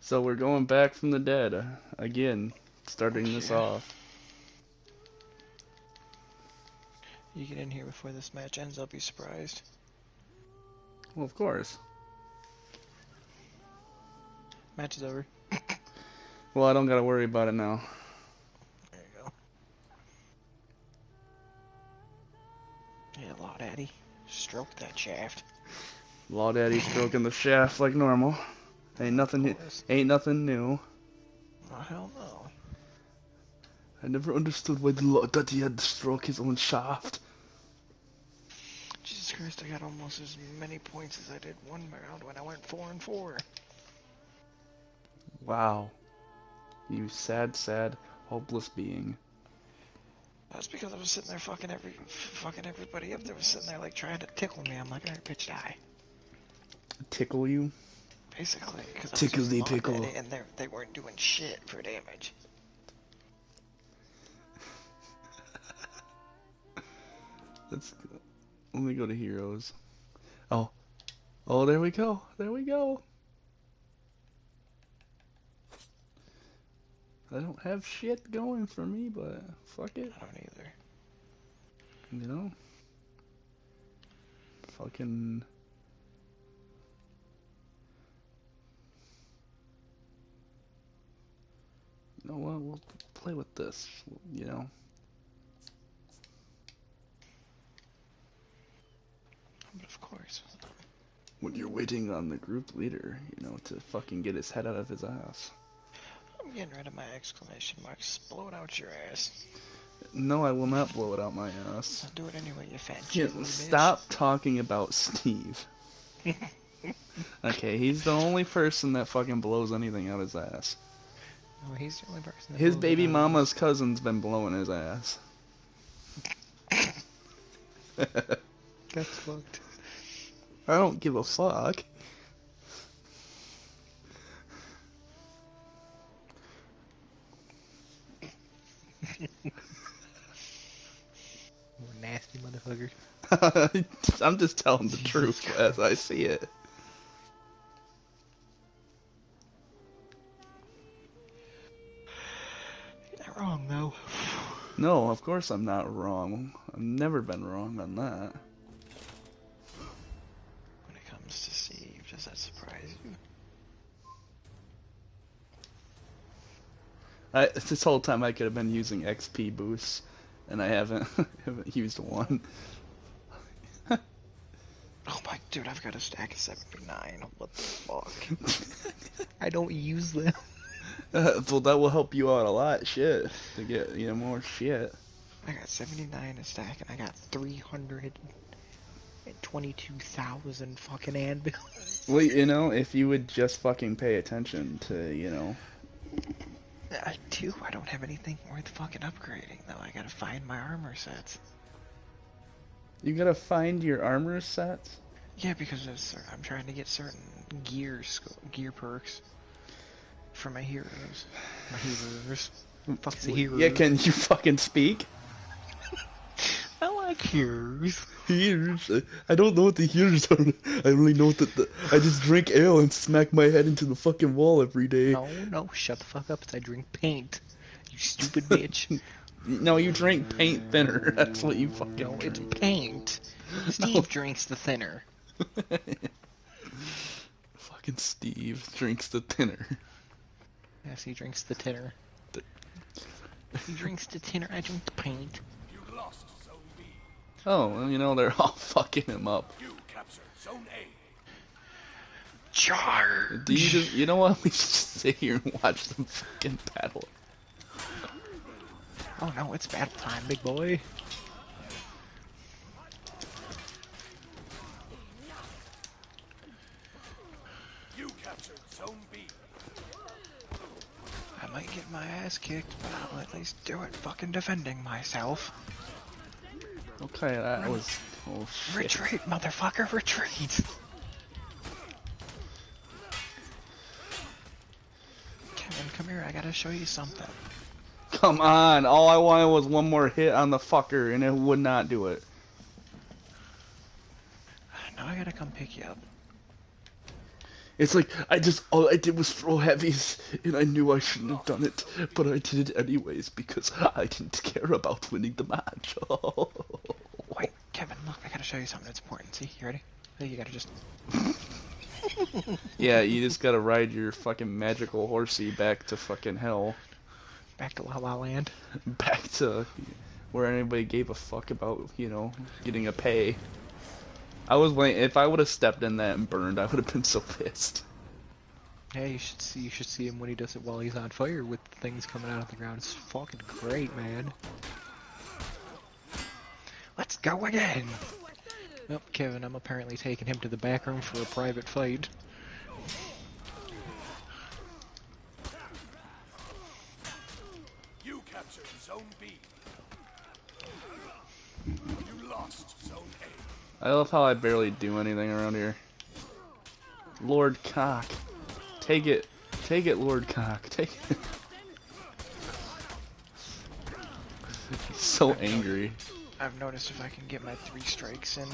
So we're going back from the dead again, starting this Yeah. off. You get in here before this match ends, I'll be surprised. Well, of course. Match is over. Well, I don't gotta worry about it now. There you go. Yeah, Law Daddy. Stroke that shaft. Law Daddy stroking the shaft like normal. Ain't nothing. Ain't nothing new. Oh, hell no. I never understood why the Law Daddy had to stroke his own shaft. Jesus Christ, I got almost as many points as I did one round when I went 4-4. Wow. You sad, sad, hopeless being. That's because I was sitting there fucking everybody up there was sitting there like trying to tickle me. I'm like, alright, bitch, die. Tickle you? Basically, because I was Tickle using the Law tickle. Daddy and they weren't doing shit for damage. Let me go to heroes. Oh. Oh, there we go. There we go. I don't have shit going for me, but fuck it. I don't either. You know? Fucking... You know what? We'll play with this, you know? But of course. When you're waiting on the group leader, you know, to fucking get his head out of his ass. I'm getting rid of my exclamation marks. Blow it out your ass. No, I will not blow it out my ass. So do it anyway, you fat Yeah, jiggly bitch. stop talking about Steve. Okay, he's the only person that fucking blows anything out his ass. No, he's the only person that His blows it baby out of mama's cousin's been blowing his ass. That's fucked. I don't give a fuck. Nasty motherfucker. I'm just telling the truth as I see it. You're not wrong, though. No, of course I'm not wrong. I've never been wrong on that. When it comes to Steve, does that surprise you? This whole time I could have been using XP boosts, and I haven't used one. Oh my, dude, I've got a stack of 79. What the fuck? I don't use them. Well, that will help you out a lot, shit, to get, you know, more shit. I got 79 a stack, and I got 322,000 fucking anvils. Well, you know, if you would just fucking pay attention to, you know... I do. I don't have anything worth fucking upgrading, though. I gotta find my armor sets. You gotta find your armor sets? Yeah, because I'm trying to get certain gear perks for my heroes. My heroes. Fuck the heroes. Yeah, can you fucking speak? I like heroes. Here's, I don't know what the here's are. I only know that I just drink ale and smack my head into the fucking wall every day. No, shut the fuck up. I drink paint. You stupid bitch. No, you drink paint thinner. That's what you fucking No, drink. it's paint. Steve drinks the thinner. Fucking Steve drinks the thinner. Yes, he drinks the tinner. He drinks the tinner, I drink the paint. You lost Zone B. Oh, well, you know, they're all fucking him up. You captured Zone A. Charge! Do you just, you know what? We should just sit here and watch them fucking battle. Oh no, it's battle time, big boy. You captured Zone B. I might get my ass kicked, but I'll at least do it fucking defending myself. Okay, that was... Oh, shit. Retreat, motherfucker, retreat! Kevin, come here, I gotta show you something. Come on, all I wanted was one more hit on the fucker, and it would not do it. Now I gotta come pick you up. It's like all I did was throw heavies, and I knew I shouldn't have done it, but I did it anyways because I didn't care about winning the match. Wait, Kevin, look, I gotta show you something that's important. See, you ready? Hey, you gotta just... Yeah, you just gotta ride your fucking magical horsey back to fucking hell. Back to La La Land. Back to where anybody gave a fuck about, you know, getting a pay. I was waiting. If I would have stepped in that and burned, I would have been so pissed. Yeah, you should see him when he does it while he's on fire with things coming out of the ground. It's fucking great, man. Let's go again! Well, Kevin, I'm apparently taking him to the back room for a private fight. You captured Zone B. You lost Zone A. I love how I barely do anything around here. Lord Cock. Take it. Take it, Lord Cock. Take it. He's so angry. I've noticed if I can get my 3 strikes in,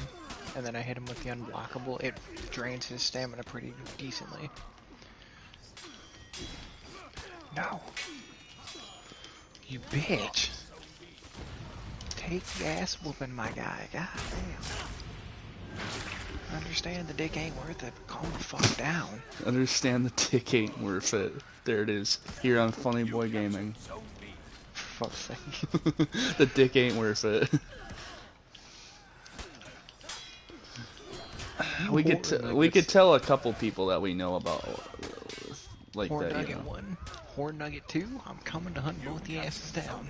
and then I hit him with the unblockable, it drains his stamina pretty decently. No! You bitch! Take the ass whooping, my guy. God damn. Understand the dick ain't worth it. Calm the fuck down. Understand the dick ain't worth it. There it is. Here on Funny Boy Gaming. Zone B. For fuck's sake. The dick ain't worth it. We could tell a couple people that we know about like Horn that. Nugget You know. 1, Horn Nugget 2, I'm coming to hunt both the asses down.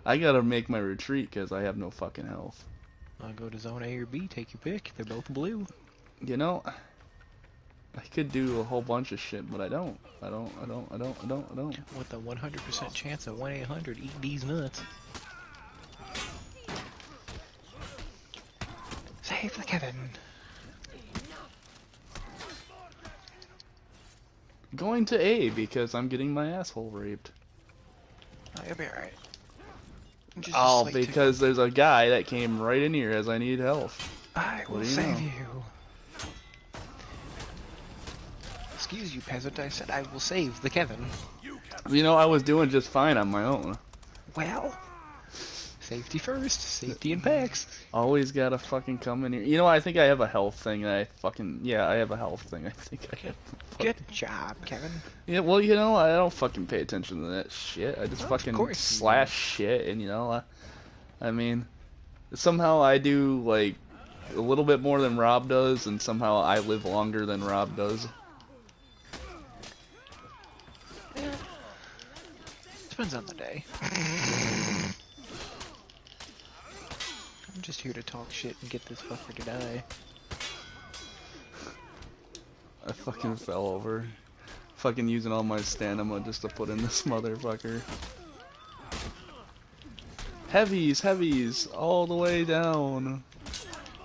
I gotta make my retreat because I have no fucking health. I'll go to Zone A or B, take your pick. They're both blue. You know, I could do a whole bunch of shit, but I don't. I don't. With a 100% chance of 1-800, eat these nuts. Save the Kevin. Going to A because I'm getting my asshole raped. Oh, you'll be alright. Oh, because there's a guy that came right in here as I need health. I will What do you save know? you. Excuse you, peasant. I said I will save the Kevin. You know, I was doing just fine on my own. Well, safety first. Safety in packs. Always gotta fucking come in here. You know, I think I have a health thing. I have a health thing. I think I have. Good job, Kevin. Yeah, well, you know, I don't fucking pay attention to that shit. I just Of fucking course you slash shit, and you know, I mean, somehow I do like a little bit more than Rob does, and somehow I live longer than Rob does. Yeah. Depends on the day. I'm just here to talk shit and get this fucker to die. I fucking fell over. Fucking using all my stamina just to put in this motherfucker. Heavies, all the way down.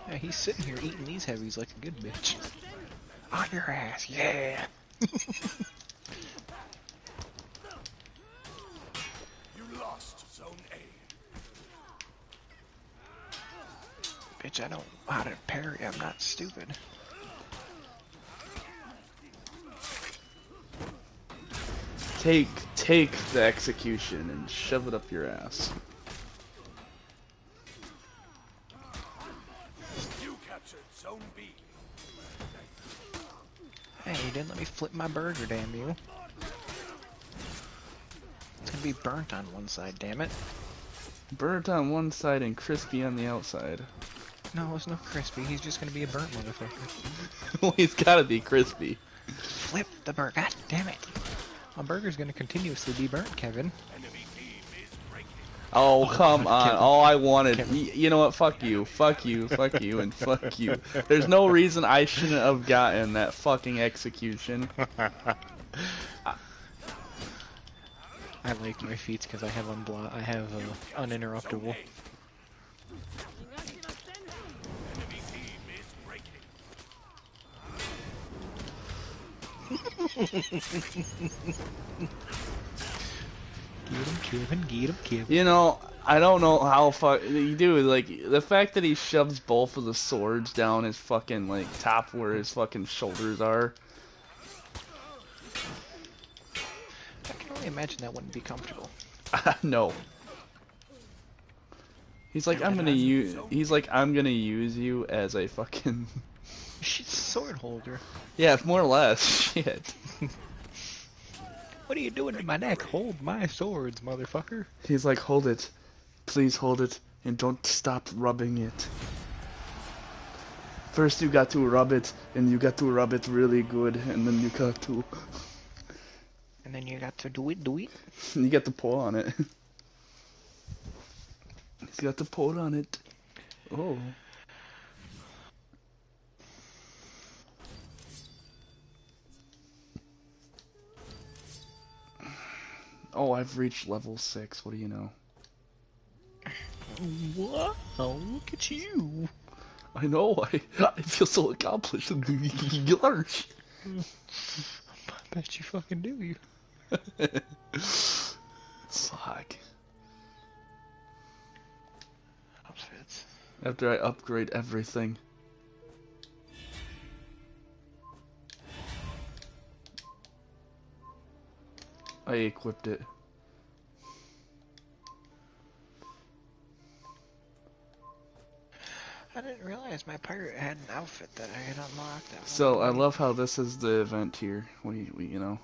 Yeah, he's sitting here eating these heavies like a good bitch. On your ass, yeah! You lost Zone A. Bitch, I know how to parry, I'm not stupid. Take the execution and shove it up your ass. You captured Zone B. Hey, you didn't let me flip my burger, damn you. It's gonna be burnt on one side, damn it. Burnt on one side and crispy on the outside. No, it's not crispy, he's just gonna be a burnt motherfucker. Well, he's gotta be crispy. Flip the burger, god damn it. My burger's gonna continuously be burnt, Kevin. Enemy team is breaking. Oh, come on. Kevin. All I wanted. Kevin. You know what? Fuck you, and fuck you. There's no reason I shouldn't have gotten that fucking execution. I like my feats because I have uninterruptible. Enemy team is breaking. Kevin, get him, Kevin. You know, I don't know how you do, like, the fact that he shoves both of the swords down his fucking, like, top where his fucking shoulders are. I can only imagine that wouldn't be comfortable. No. He's like, I'm gonna use you as a fucking... She's a sword holder. Yeah, more or less. Shit. What are you doing to my neck? Hold my swords, motherfucker. He's like, hold it. Please hold it, and don't stop rubbing it. First you got to rub it, and you got to rub it really good, and then you got to... And then you got to do it. You got to pull on it. He's got to pull on it. Oh. Oh, I've reached level 6. What do you know? Wow, look at you. I know. I feel so accomplished. Yarsh. I bet you fucking do, you. Fuck. Outfits. After I upgrade everything. I equipped it. I didn't realize my pirate had an outfit that I had unlocked. So I love how this is the event here. We you know.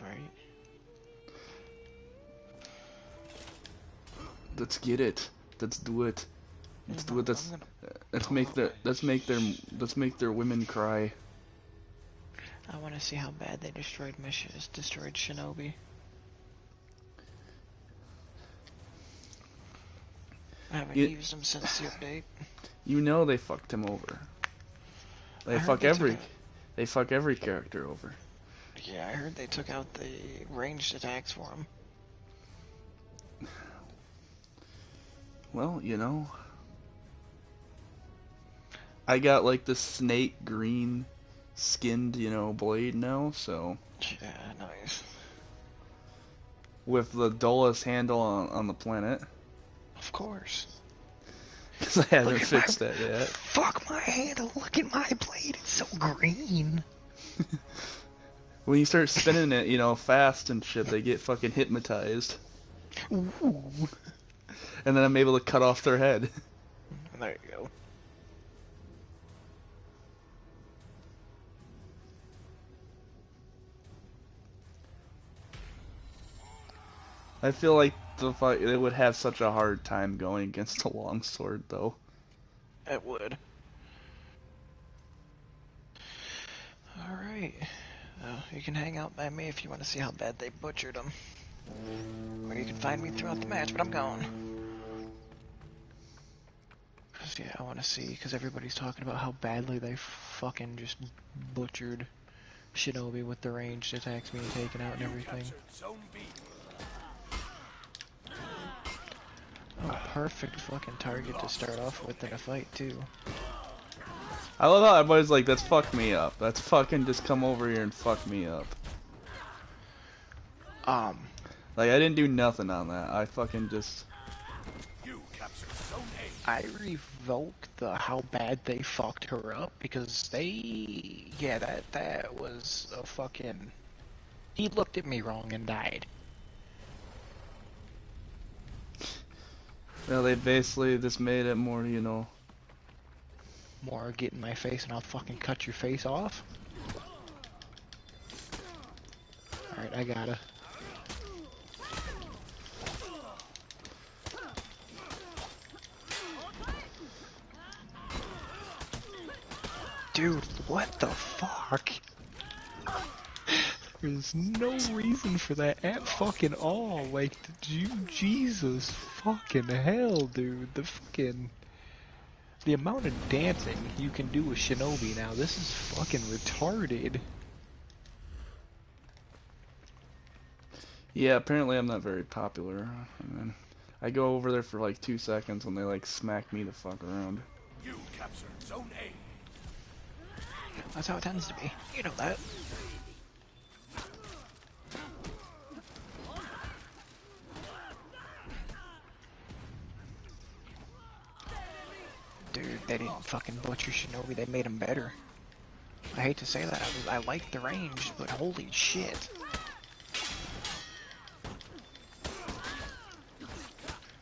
Right. Let's get it. Let's do it. Let's do it. Let's make their women cry. I want to see how bad they destroyed Shinobi. I haven't used them since the update. You know they fucked him over. They fuck every character over. Yeah, I heard they took out the ranged attacks for him. Well, you know, I got like the snake green skinned, you know, blade now, so. Yeah, nice. With the dullest handle on the planet. Of course. Because I haven't fixed that yet. Fuck my handle, look at my blade, it's so green. When you start spinning it, you know, fast and shit, they get fucking hypnotized. Ooh. And then I'm able to cut off their head. There you go. I feel like the fight, they would have such a hard time going against a longsword, though. It would. Alright. You can hang out by me if you want to see how bad they butchered them. Or you can find me throughout the match, but I'm gone. Cause yeah, I want to see, because everybody's talking about how badly they fucking just butchered Shinobi with the ranged attacks being taken out and everything. Oh, perfect fucking target to start off with in a fight, too. I love how everybody's like, that's fuck me up. That's fucking just come over here and fuck me up. Like, I didn't do nothing on that. I fucking just... I revoke the how bad they fucked her up, because they... Yeah, that was a fucking... He looked at me wrong and died. Well, they basically just made it more, you know... More get in my face and I'll fucking cut your face off. Alright, I gotta. Dude, what the fuck? There's no reason for that at fucking all. Like, Jesus fucking hell, dude. The amount of dancing you can do with Shinobi now, this is fucking retarded. Yeah, apparently I'm not very popular. I mean, I go over there for like 2 seconds and they like smack me the fuck around. You captured Zone A. That's how it tends to be. You know that. they didn't fucking butcher Shinobi, they made him better. I hate to say that, I liked the range, but holy shit.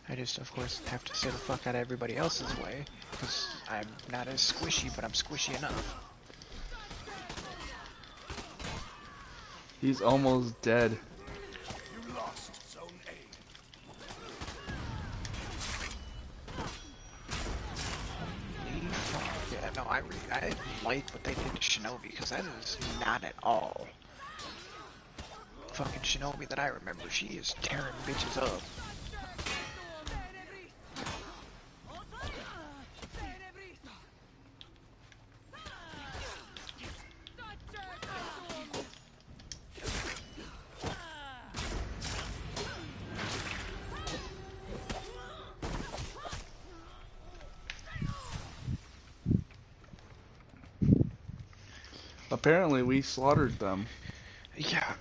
I just, of course, have to stay the fuck out of everybody else's way, because I'm not as squishy, but I'm squishy enough. He's almost dead. You lost Zone A. Holy fuck. Yeah, no, I didn't like what they did to Shinobi, because that is not at all fucking Shinobi that I remember. She is tearing bitches up. Apparently we slaughtered them. Yeah,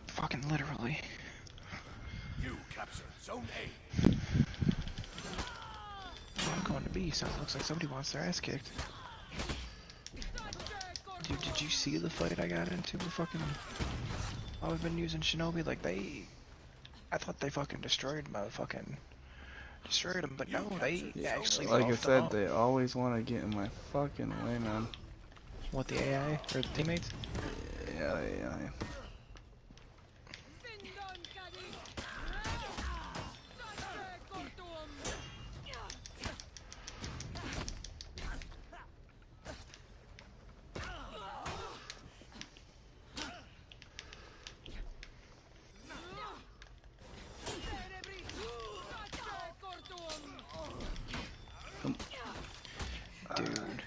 fucking literally. You capture Zone A. I'm going to B, so it looks like somebody wants their ass kicked. Dude, did you see the fight I got into with fucking... I've been using Shinobi, like I thought they fucking destroyed them, but no, they actually Like I buffed them said, up. they always want to get in my fucking way, man. What, the AI? Or the teammates? Yeah. Dude.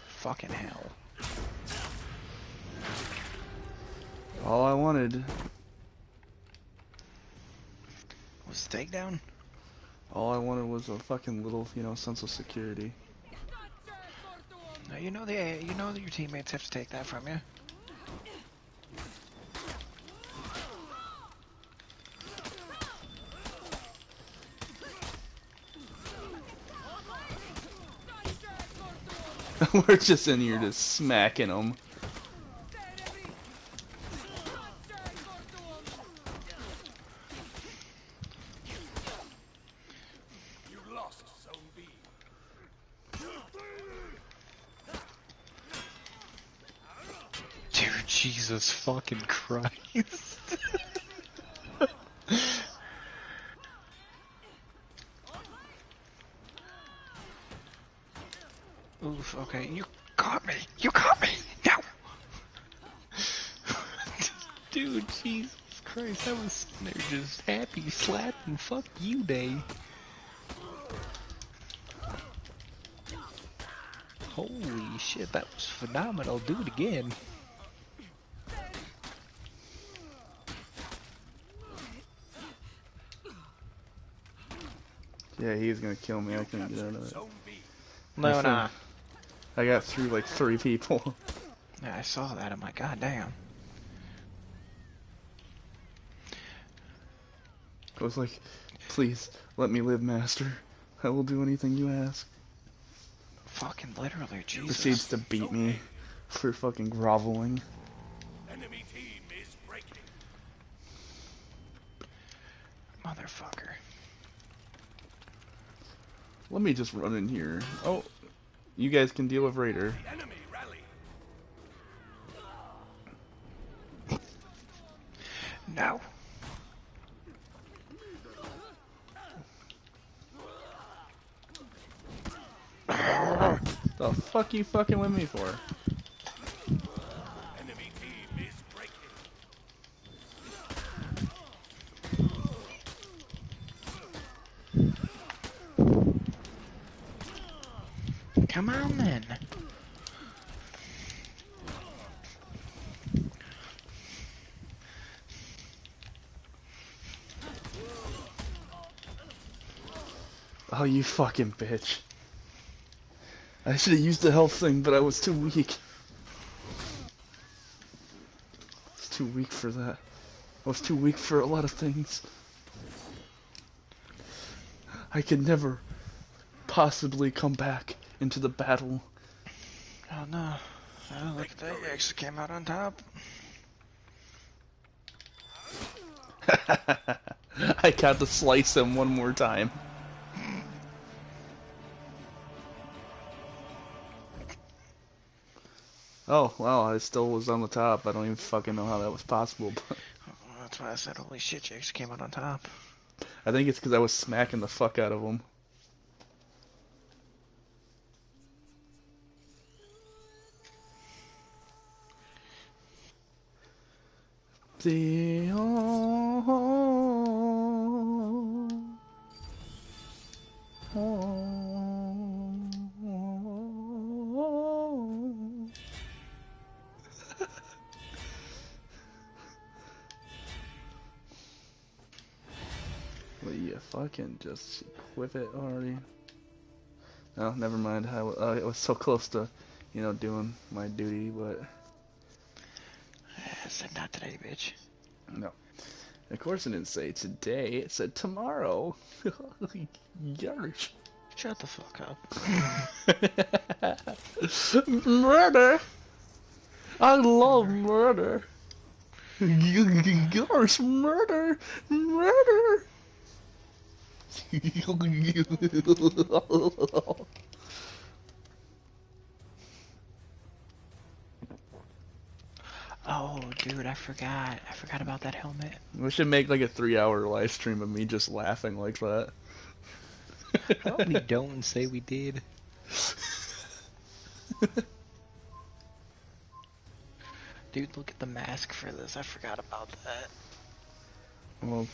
Fucking hell. All I wanted. Was the takedown? All I wanted was a fucking little, sense of security. Now, you know that your teammates have to take that from you. We're just in here just smacking them. You lost Zone B. Dude, Jesus fucking Christ. Oof, okay, you caught me! You caught me! No! Dude, Jesus Christ, I was sitting there just happy slapping fuck you day. Holy shit, that was phenomenal. Do it again. Yeah, he's gonna kill me. I couldn't get out of it. Zone B. No, I nah. I got through like 3 people. Yeah, I saw that. I'm like, god damn. I was like, please, let me live, master. I will do anything you ask. Fucking literally, Jesus. Proceeds to beat me for fucking groveling. Enemy team is breaking. Motherfucker. Let me just run in here. Oh, you guys can deal with Raider. The enemy rally. No. The fuck you fucking with me for? Enemy team is breaking. Come on then. Oh, you fucking bitch. I should have used the health thing, but I was too weak. I was too weak for that. I was too weak for a lot of things. I could never possibly come back into the battle. Oh no. Oh, look at that. You actually came out on top. I got to slice him one more time. Oh, wow, I still was on the top. I don't even fucking know how that was possible. But Oh, that's why I said, holy shit, you actually came out on top. I think it's because I was smacking the fuck out of him. The Will you fucking just whip it already? No, never mind. I was so close to, doing my duty, but I said, not today, bitch. no. Of course, it didn't say today. It said tomorrow. Yarsh. Shut the fuck up. Murder. I love murder. Yarsh, murder, murder. Oh, dude, I forgot. I forgot about that helmet. We should make like a 3-hour live stream of me just laughing like that. How about we don't say we did? Dude, look at the mask for this. I forgot about that. Well,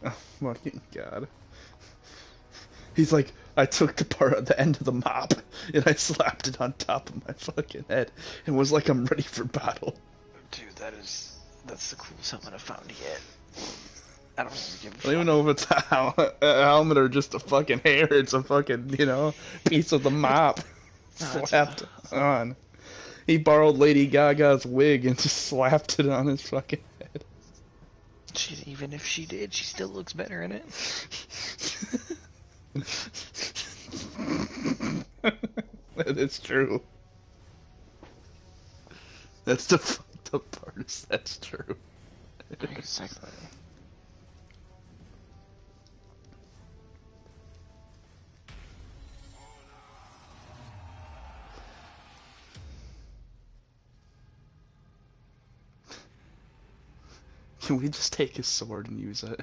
oh fucking god. He's like, I took the part at the end of the mop and I slapped it on top of my fucking head and was like, I'm ready for battle. Dude, that's the coolest helmet I've found yet. I don't even give a I don't even know if it's a helmet or just a fucking hair. It's a fucking, piece of the mop No, slapped on. He borrowed Lady Gaga's wig and just slapped it on his fucking head. Even if she did, she still looks better in it. That is true. That's the fucked up part, is that's true. Exactly. Can we just take his sword and use it?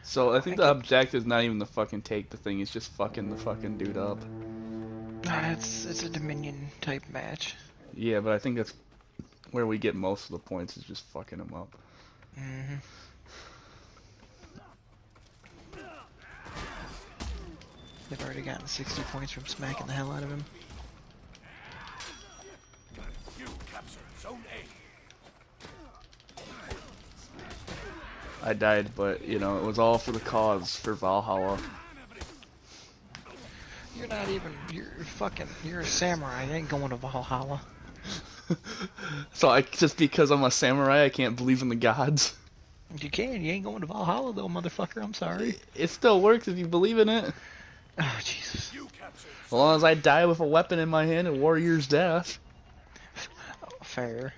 So I think the objective is not even to fucking take the thing, it's just fucking the fucking dude up. It's a Dominion type match. Yeah, but I think that's where we get most of the points, is just fucking him up. Mm-hmm. They've already gotten 60 points from smacking the hell out of him. You captured Zone A. I died, but, it was all for the cause, for Valhalla. You're not even, you're a samurai, you ain't going to Valhalla. So just because I'm a samurai, I can't believe in the gods? You ain't going to Valhalla though, motherfucker, I'm sorry. It still works if you believe in it. Oh, Jesus. You captured As long as I die with a weapon in my hand and warrior's death. Oh, fair.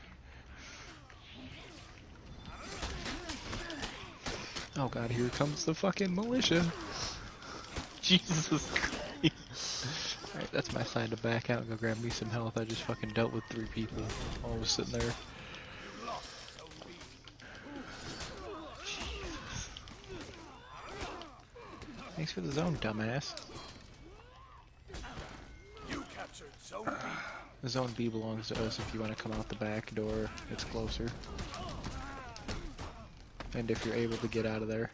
Oh god, here comes the fucking militia. Jesus Christ. Alright, that's my sign to back out and go grab me some health. I just fucking dealt with 3 people while I was sitting there. Jesus. Thanks for the zone, dumbass. You captured Zone B. The zone B belongs to us if you want to come out the back door. It's closer. And if you're able to get out of there.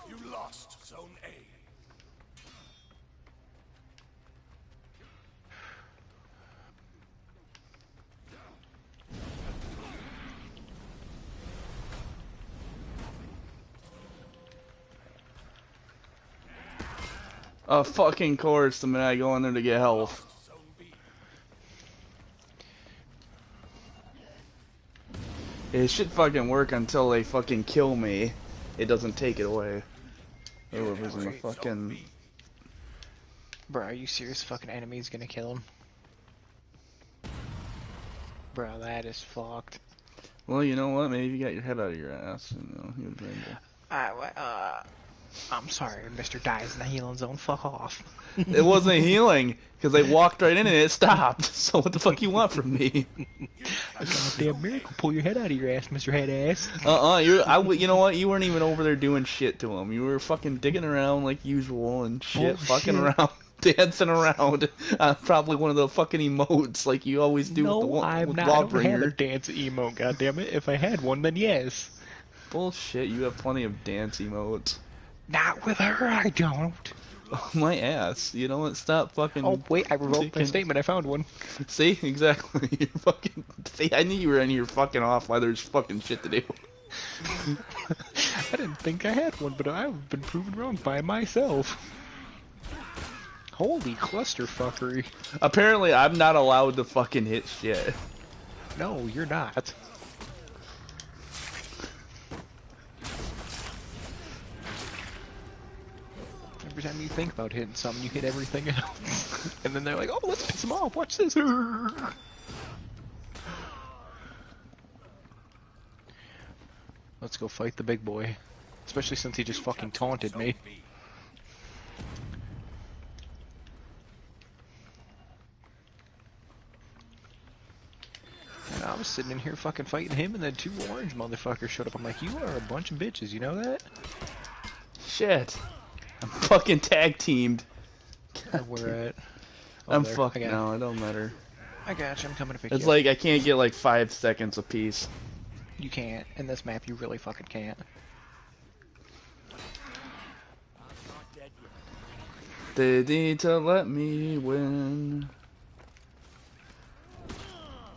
You lost Zone A. Of fucking course, the minute I go in there to get health. Zone B. It should fucking work until they fucking kill me. It doesn't take it away. Whoever's in the fucking. Bro, are you serious? Fucking enemy's gonna kill him. Bro, that is fucked. Well, you know what? Maybe you got your head out of your ass. You know, he was rainbow. I'm sorry, Mr. Dies in the healing zone. Fuck off. It wasn't healing because they walked right in and it stopped. So what the fuck you want from me? A goddamn miracle. Pull your head out of your ass, Mr. Head Ass. You know what? You weren't even over there doing shit to him. You were fucking digging around like usual and shit, fucking around, dancing around. Probably one of the fucking emotes like you always do with the one I'm with not. I don't have a Lawbringer. dance emote, goddammit. If I had one, then yes. Bullshit. You have plenty of dance emotes. Not with her, I don't. Oh, my ass. You know what? Stop fucking. Oh, wait, I revoked my taking- statement. I found one. See, exactly. You're fucking. See, I knew you were in here fucking off while there's fucking shit to do. I didn't think I had one, but I've been proven wrong by myself. Holy clusterfuckery. Apparently, I'm not allowed to fucking hit shit. No, you're not. Every time you think about hitting something, you hit everything else. And then they're like, oh, let's piss them off. Watch this. Let's go fight the big boy. Especially since he just fucking taunted me. And I was sitting in here fucking fighting him, and then two orange motherfuckers showed up. I'm like, you are a bunch of bitches, you know that? Shit. I'm fucking tag teamed. We're at... I'm there. fucking. No, it don't matter. I got you. I'm coming to pick you It's up. like I can't get like 5 seconds apiece. You can't. In this map, you really fucking can't. They need to let me win.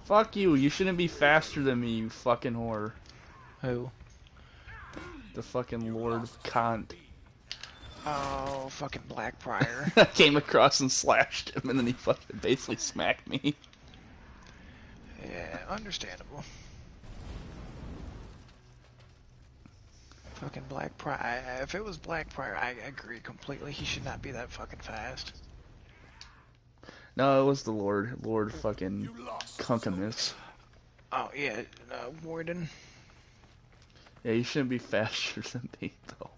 Fuck you. You shouldn't be faster than me, you fucking whore. Who? The fucking Lord of Kant. Oh, fucking Blackbriar. I came across and slashed him, and then he fucking basically smacked me. Yeah, understandable. Fucking Blackbriar. If it was Blackbriar, I agree completely. He should not be that fucking fast. No, it was the Lord fucking Kunkamus. Oh, yeah, Warden. Yeah, you shouldn't be faster than me, though.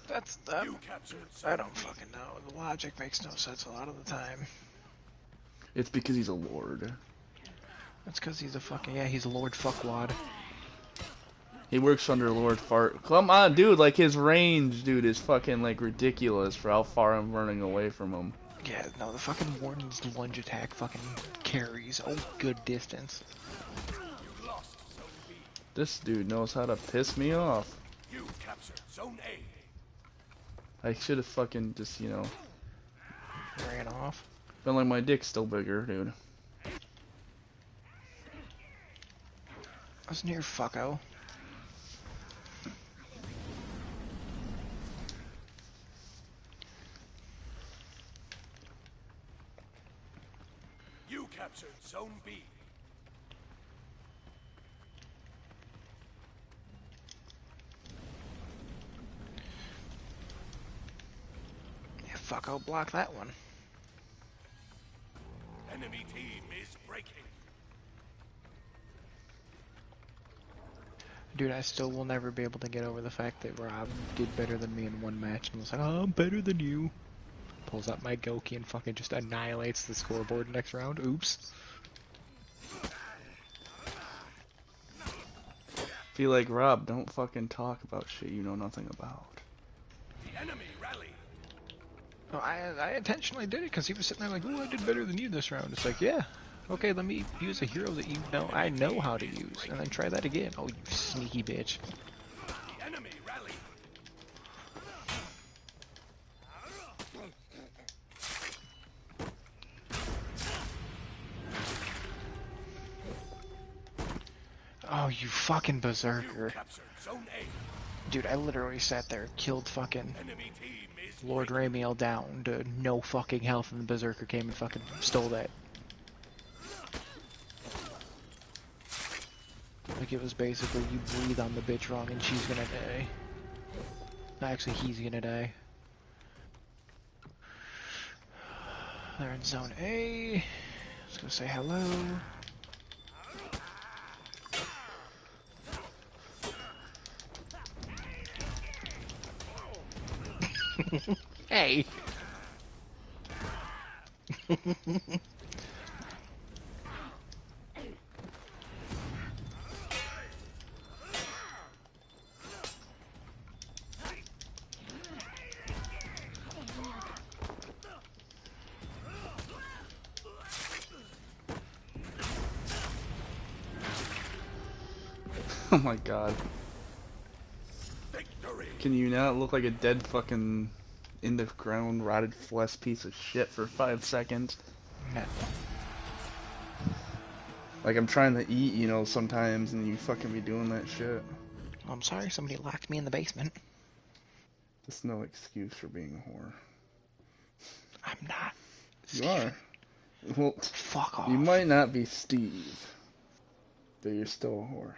That's... You captured I Zone don't B. fucking know. The logic makes no sense a lot of the time. It's because he's a lord. That's because he's a fucking... Yeah, he's a Lord Fuckwad. He works under Lord Fart. Come on, dude, like his range, dude, is fucking like ridiculous for how far I'm running away from him. Yeah, no, the fucking Warden's lunge attack fucking carries a good distance. You lost Zone B. This dude knows how to piss me off. You captured Zone A. I should have fucking just, you know, Ran off. been like my dick's still bigger, dude. I was near fucko. You captured Zone B. Yeah, fucko, block that one. Enemy team is breaking. Dude, I still will never be able to get over the fact that Rob did better than me in one match and was like, oh, I'm better than you. Pulls out my Goki and fucking just annihilates the scoreboard next round. Oops. Feel like, Rob, don't fucking talk about shit you know nothing about. The enemy rally. Oh, I intentionally did it because he was sitting there like, oh, I did better than you this round. It's like, yeah. Okay, let me use a hero that you know I know how to use, and then try that again. Oh, you sneaky bitch. The enemy rally. Oh, you fucking berserker. You captured Zone A. Dude, I literally sat there, killed fucking Enemy team is Lord Ramiel down to no fucking health, and the berserker came and fucking stole that. Like it was basically, you breathe on the bitch wrong and she's gonna die. Actually, he's gonna die. They're in zone A. Let's go say hello. Hey! Oh my god. Victory. Can you not look like a dead fucking in the ground rotted flesh piece of shit for 5 seconds? No. Like I'm trying to eat, you know, sometimes and you fucking be doing that shit. I'm sorry, somebody locked me in the basement. That's no excuse for being a whore. I'm not. You are. Well, Fuck off. you might not be Steve, but you're still a whore.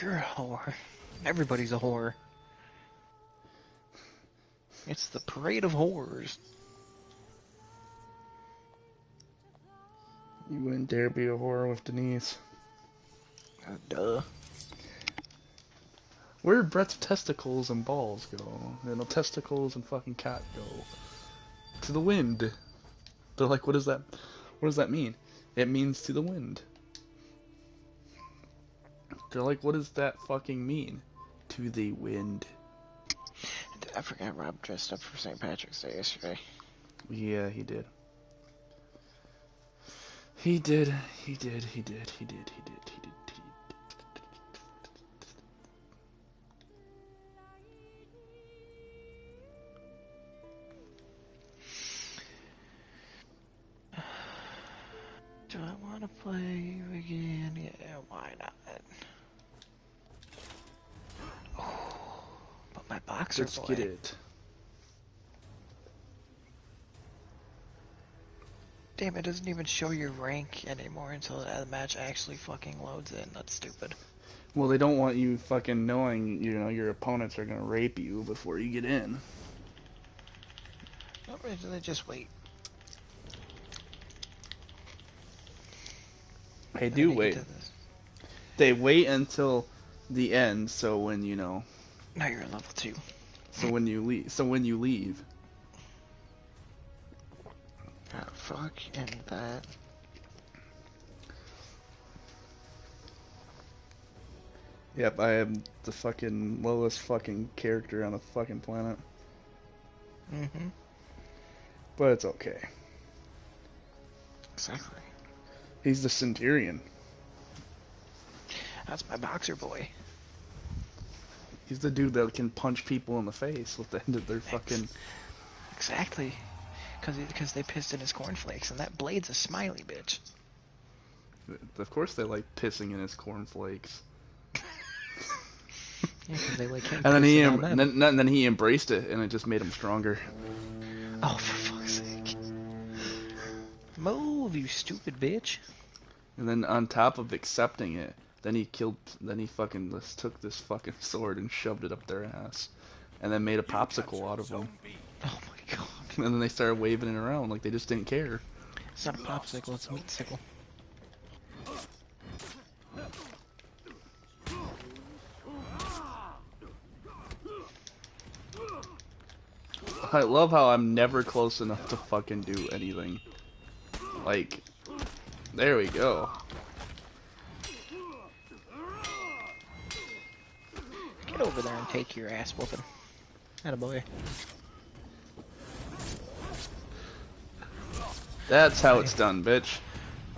You're a whore. Everybody's a whore. It's the parade of whores. You wouldn't dare be a whore with Denise. Duh. Where did Brett's testicles and balls go? You know, testicles and fucking cock go to the wind. They're like, what does that mean? It means to the wind. They're like, what does that fucking mean? To the wind. I forgot Rob dressed up for St. Patrick's Day yesterday. Yeah, he did. He did. He did. He did. He did. He did. He did. Do I want to play again? Yeah, why not? Oh, but my boxer Let's boy. get it. Damn, it doesn't even show your rank anymore until the match actually fucking loads in. That's stupid. Well, they don't want you fucking knowing, you know, your opponents are gonna rape you before you get in. No, they just wait. They do Then they wait. get to this. They wait until the end, so when you know, Now you're at level 2. so when you leave. Oh, fuck, and that. Yep, I am the fucking lowest fucking character on the fucking planet. Mm-hmm. But it's okay. Exactly. He's the Centurion. That's my boxer boy. He's the dude that can punch people in the face with the end of their fucking... Exactly. Because they pissed in his cornflakes, and that blade's a smiley bitch. Of course they like pissing in his cornflakes. Yeah, 'cause they like him And then pissing on them. then he embraced it, and it just made him stronger. Oh, for fuck's sake. Move, you stupid bitch. And then on top of accepting it, then he fucking just took this fucking sword and shoved it up their ass. And then made a popsicle out of them. Zone B. Oh my god. And then they started waving it around like they just didn't care. It's not a popsicle, it's a meat sickle. I love how I'm never close enough to fucking do anything. Like, there we go. Get over there and take your ass whooping. Attaboy. That's how it's done, bitch.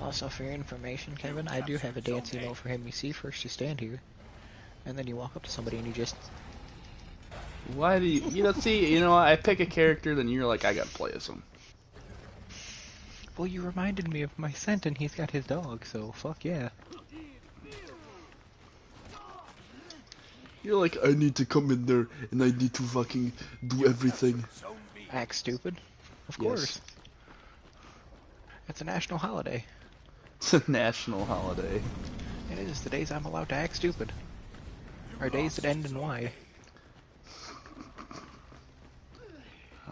Also, for your information, Kevin, I do have a dance emote for him. You see, first you stand here, and then you walk up to somebody and you just... Why do you know, see, you know, I pick a character, then you're like, I gotta play as him. Well, you reminded me of my scent, and he's got his dog, so fuck yeah. You're like, I need to come in there, and I need to fucking do everything. Zone B. Act stupid? Of Yes. course. It's a national holiday. It's a national holiday. It is the days I'm allowed to act stupid. Or days that end in Y.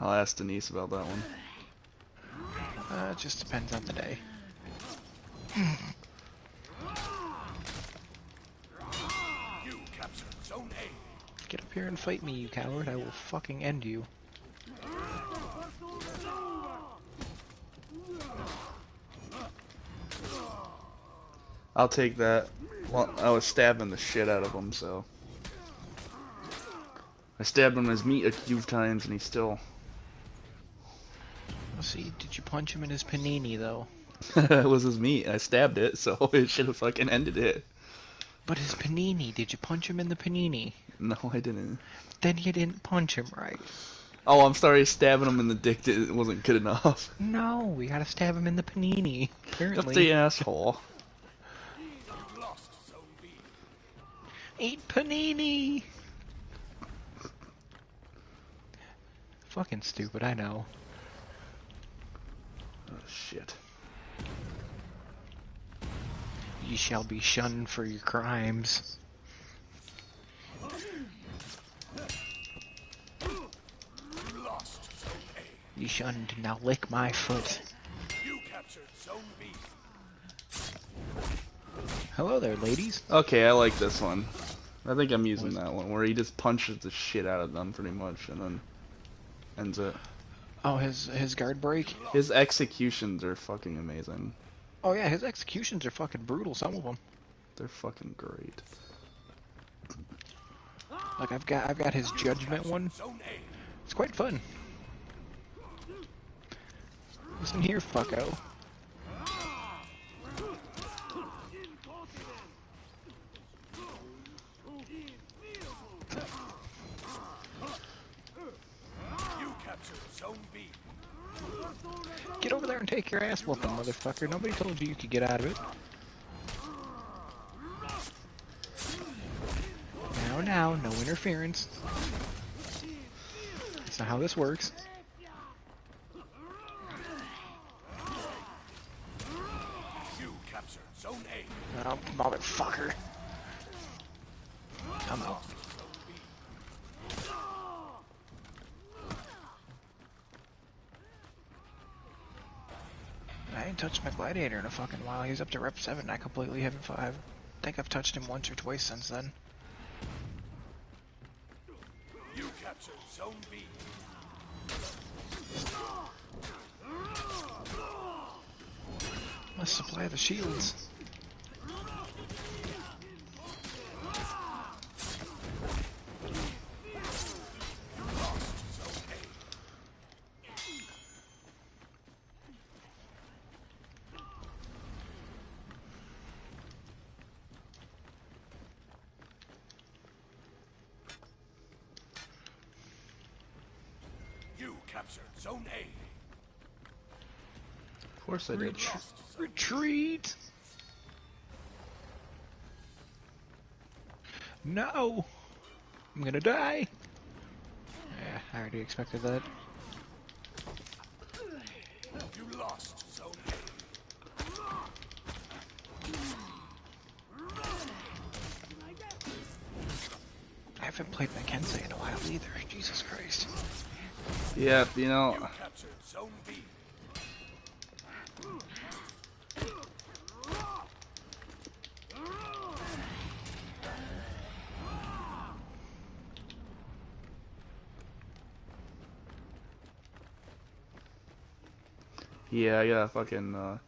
I'll ask Denise about that one. It just depends on the day. You captured Zone A. Get up here and fight me, you coward. I will fucking end you. I'll take that. Well, I was stabbing the shit out of him, so. I stabbed him in his meat a few times and he still. Let's see, did you punch him in his panini, though? It was his meat. I stabbed it, so it should have fucking ended it. But his panini, did you punch him in the panini? No, I didn't. Then you didn't punch him right. Oh, I'm sorry, stabbing him in the dick wasn't good enough. No, we gotta stab him in the panini, Up apparently. the asshole. You lost Zone B. Eat panini! Fucking stupid, I know. Oh, shit. Ye shall be shunned for your crimes. You lost Zone A. Ye shunned, now lick my foot. You captured Zone B. Hello there, ladies. Okay, I like this one. I think I'm using that one, where he just punches the shit out of them, pretty much, and then ends it. Oh, his guard break? His executions are fucking amazing. Oh yeah, his executions are fucking brutal, some of them. They're fucking great. Like I've got his judgment one. Zone A. It's quite fun. Listen here, fucko. You captured Zone B. Get over there and take your ass whooping, motherfucker. Nobody told you could get out of it. Now, no interference. That's not how this works. You captured Zone A. Oh, motherfucker. Come on. I ain't touched my Gladiator in a fucking while. He's up to rep 7. I completely haven't. I think I've touched him once or twice since then. You captured Zone B. Let's supply the shields. You captured Zone A. Of course I did. Retreat! No! I'm gonna die! Yeah, I already expected that. You lost Zone A. I haven't played Mackenzie in a while either. Jesus Christ. Yeah, you know, You captured Zone B. yeah, I gotta fucking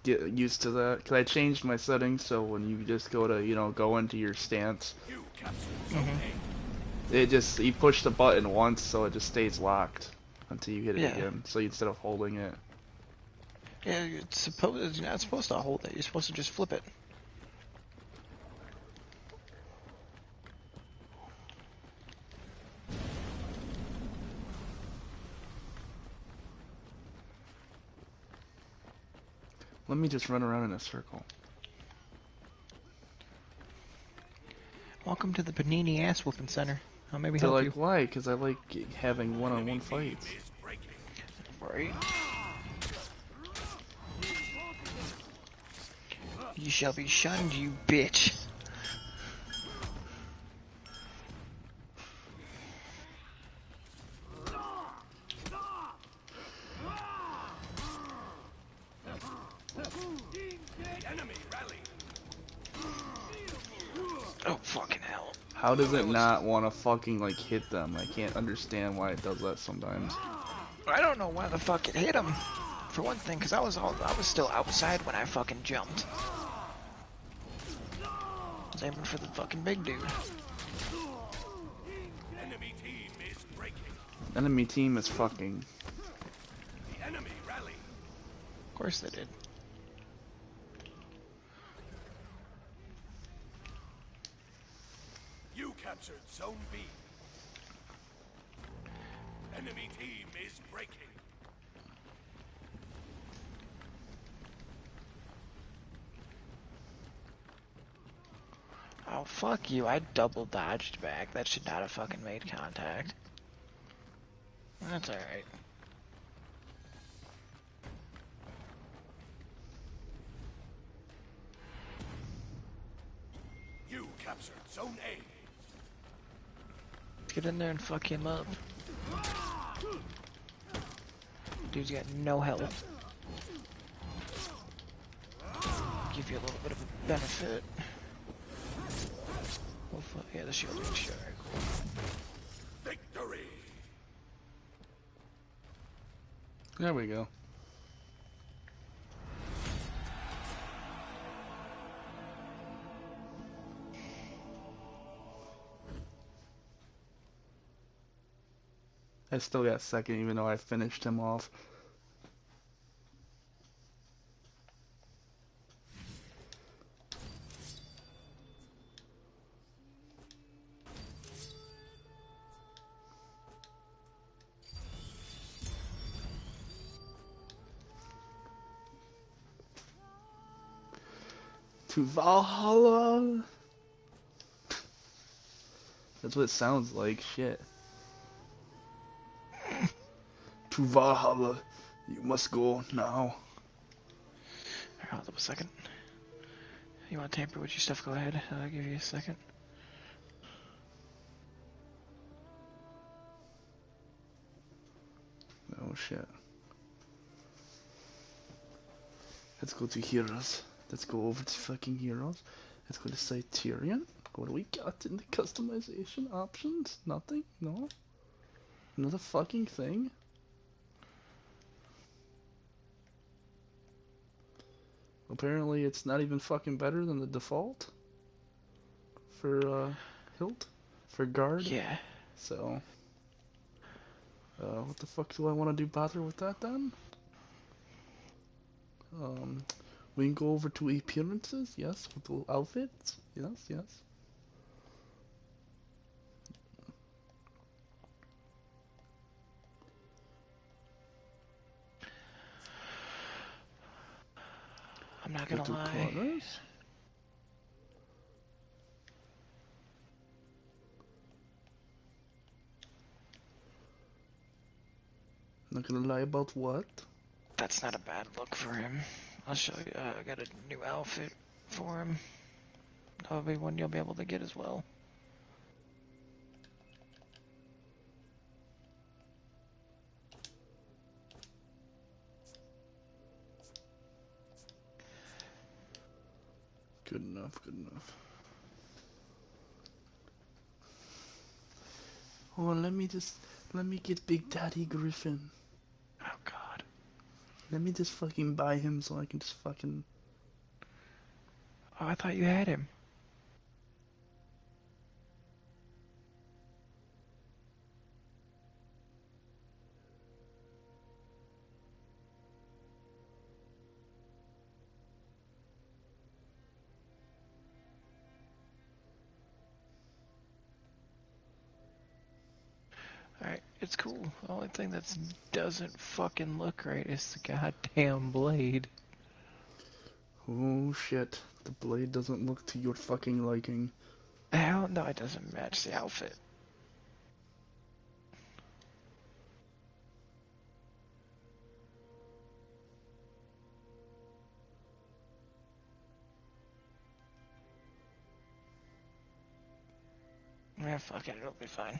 get used to that. Cause I changed my settings so when you just go to, go into your stance, You captured Zone you push the button once so it just stays locked until you hit it Yeah. again. So instead of holding it. Yeah, you're not supposed to hold it. You're supposed to just flip it. Let me just run around in a circle. Welcome to the Panini Ass Whooping Center. How may we They're help like, you? why? Because I like having one-on-one fights. is breaking. Right. You shall be shunned, you bitch. How does it not want to fucking like hit them? I can't understand why it does that sometimes. I don't know why the fuck it hit him. For one thing, because I was still outside when I fucking jumped. I was aiming for the fucking big dude. Enemy team is breaking. Enemy team is fucking. The enemy rally. Of course they did. You captured Zone B. Enemy team is breaking. Oh, fuck you. I double dodged back. That should not have fucking made contact. That's alright. You captured Zone A. Get in there and fuck him up. Dude's got no health. Give you a little bit of a benefit. Oh fuck, yeah, the shield reach. Alright, cool. Victory. There we go. I still got second even though I finished him off. To Valhalla. That's what it sounds like. Shit. To Valhalla, you must go now. Alright, hold up a second. You want to tamper with your stuff? Go ahead. I'll give you a second. Oh shit. Let's go to Heroes. Let's go over to fucking Heroes. Let's go to Cyterion. What do we got in the customization options? Nothing? No? Another fucking thing? Apparently it's not even fucking better than the default for hilt, for guard. Yeah. So what the fuck do I want to do bother with that then? We can go over to appearances, yes, with the outfits, yes, yes. I'm not Go gonna to lie. colors. Not gonna lie about what? That's not a bad look for him. I'll show you. I got a new outfit for him. That'll be one you'll be able to get as well. Good enough, good enough. Oh, let me get Big Daddy Griffin. Oh god. Let me just fucking buy him so I can just fucking... Oh, I thought you had him. Alright, it's cool. The only thing that doesn't fucking look right is the goddamn blade. Oh shit, the blade doesn't look to your fucking liking. Hell no, it doesn't match the outfit. Yeah, fuck it, it'll be fine.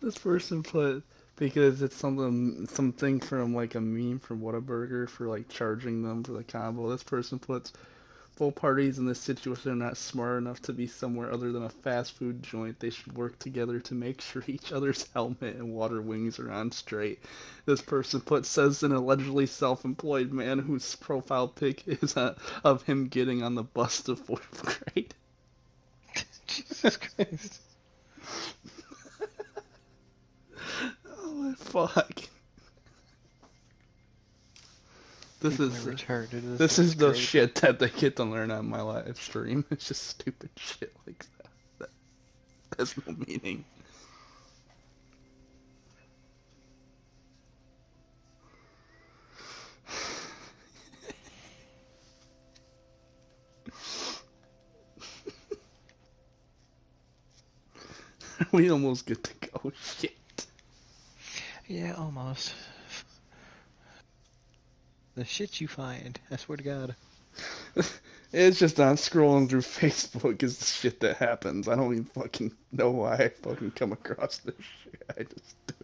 This person put because it's something from like a meme from Whataburger for like charging them for the combo. This person puts both parties in this situation are not smart enough to be somewhere other than a fast food joint. They should work together to make sure each other's helmet and water wings are on straight. This person says an allegedly self-employed man whose profile pic is of him getting on the bus to fourth grade. Jesus Christ. Oh my fuck. This is the shit that they get to learn on my live stream. It's just stupid shit like that has no meaning. We almost get to go. Shit. Yeah, almost. The shit you find, I swear to God. It's just on scrolling through Facebook is the shit that happens. I don't even fucking know why I fucking come across this shit. I just do.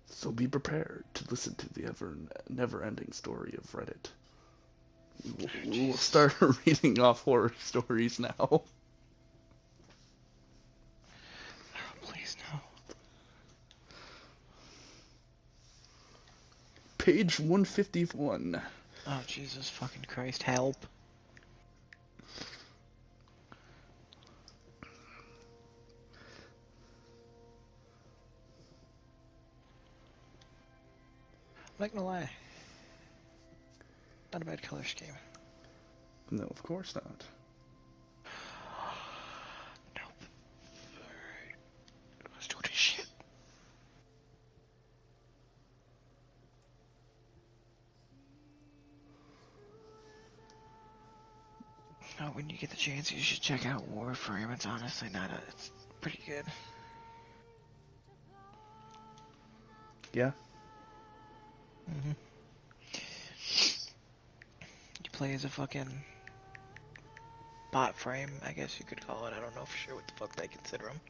So be prepared to listen to the never-ending story of Reddit. We'll start reading off horror stories now. Please no. Page 151. Oh, Jesus fucking Christ, help. I'm not gonna lie. Not a bad color scheme. No, of course not. Nope. Alright. Let's do this shit. Oh, when you get the chance, you should check out Warframe. It's honestly it's pretty good. Yeah. Mm-hmm. You play as a fucking bot frame, I guess you could call it. I don't know for sure what the fuck they consider them.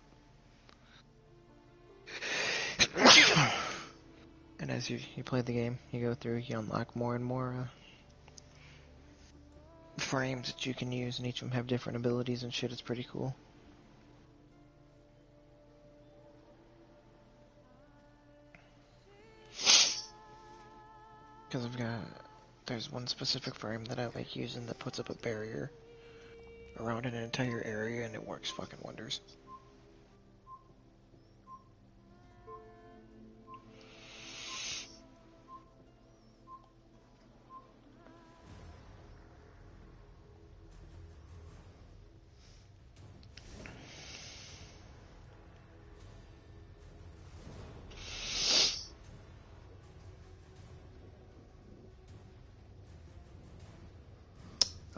And as you play the game, you go through, you unlock more and more frames that you can use, and each of them have different abilities and shit. It's pretty cool. Because there's one specific frame that I like using that puts up a barrier around an entire area, and it works fucking wonders.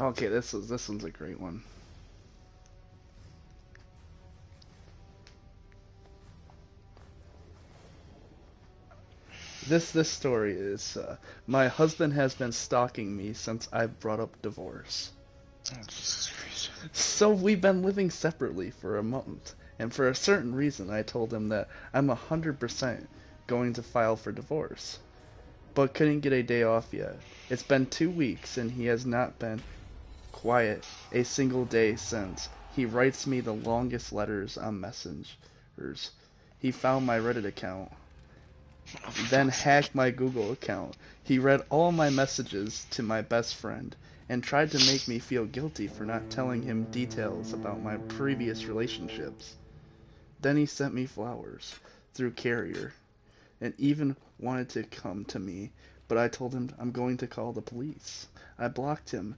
Okay, this one's a great one. This story is my husband has been stalking me since I brought up divorce. Oh, Jesus Christ. So we've been living separately for a month, and for a certain reason I told him that I'm 100% going to file for divorce, but couldn't get a day off yet. It's been 2 weeks and he has not been quiet a single day since. He writes me the longest letters on messengers. He found my Reddit account, then hacked my Google account. He read all my messages to my best friend and tried to make me feel guilty for not telling him details about my previous relationships. Then he sent me flowers through carrier and even wanted to come to me, but I told him I'm going to call the police. I blocked him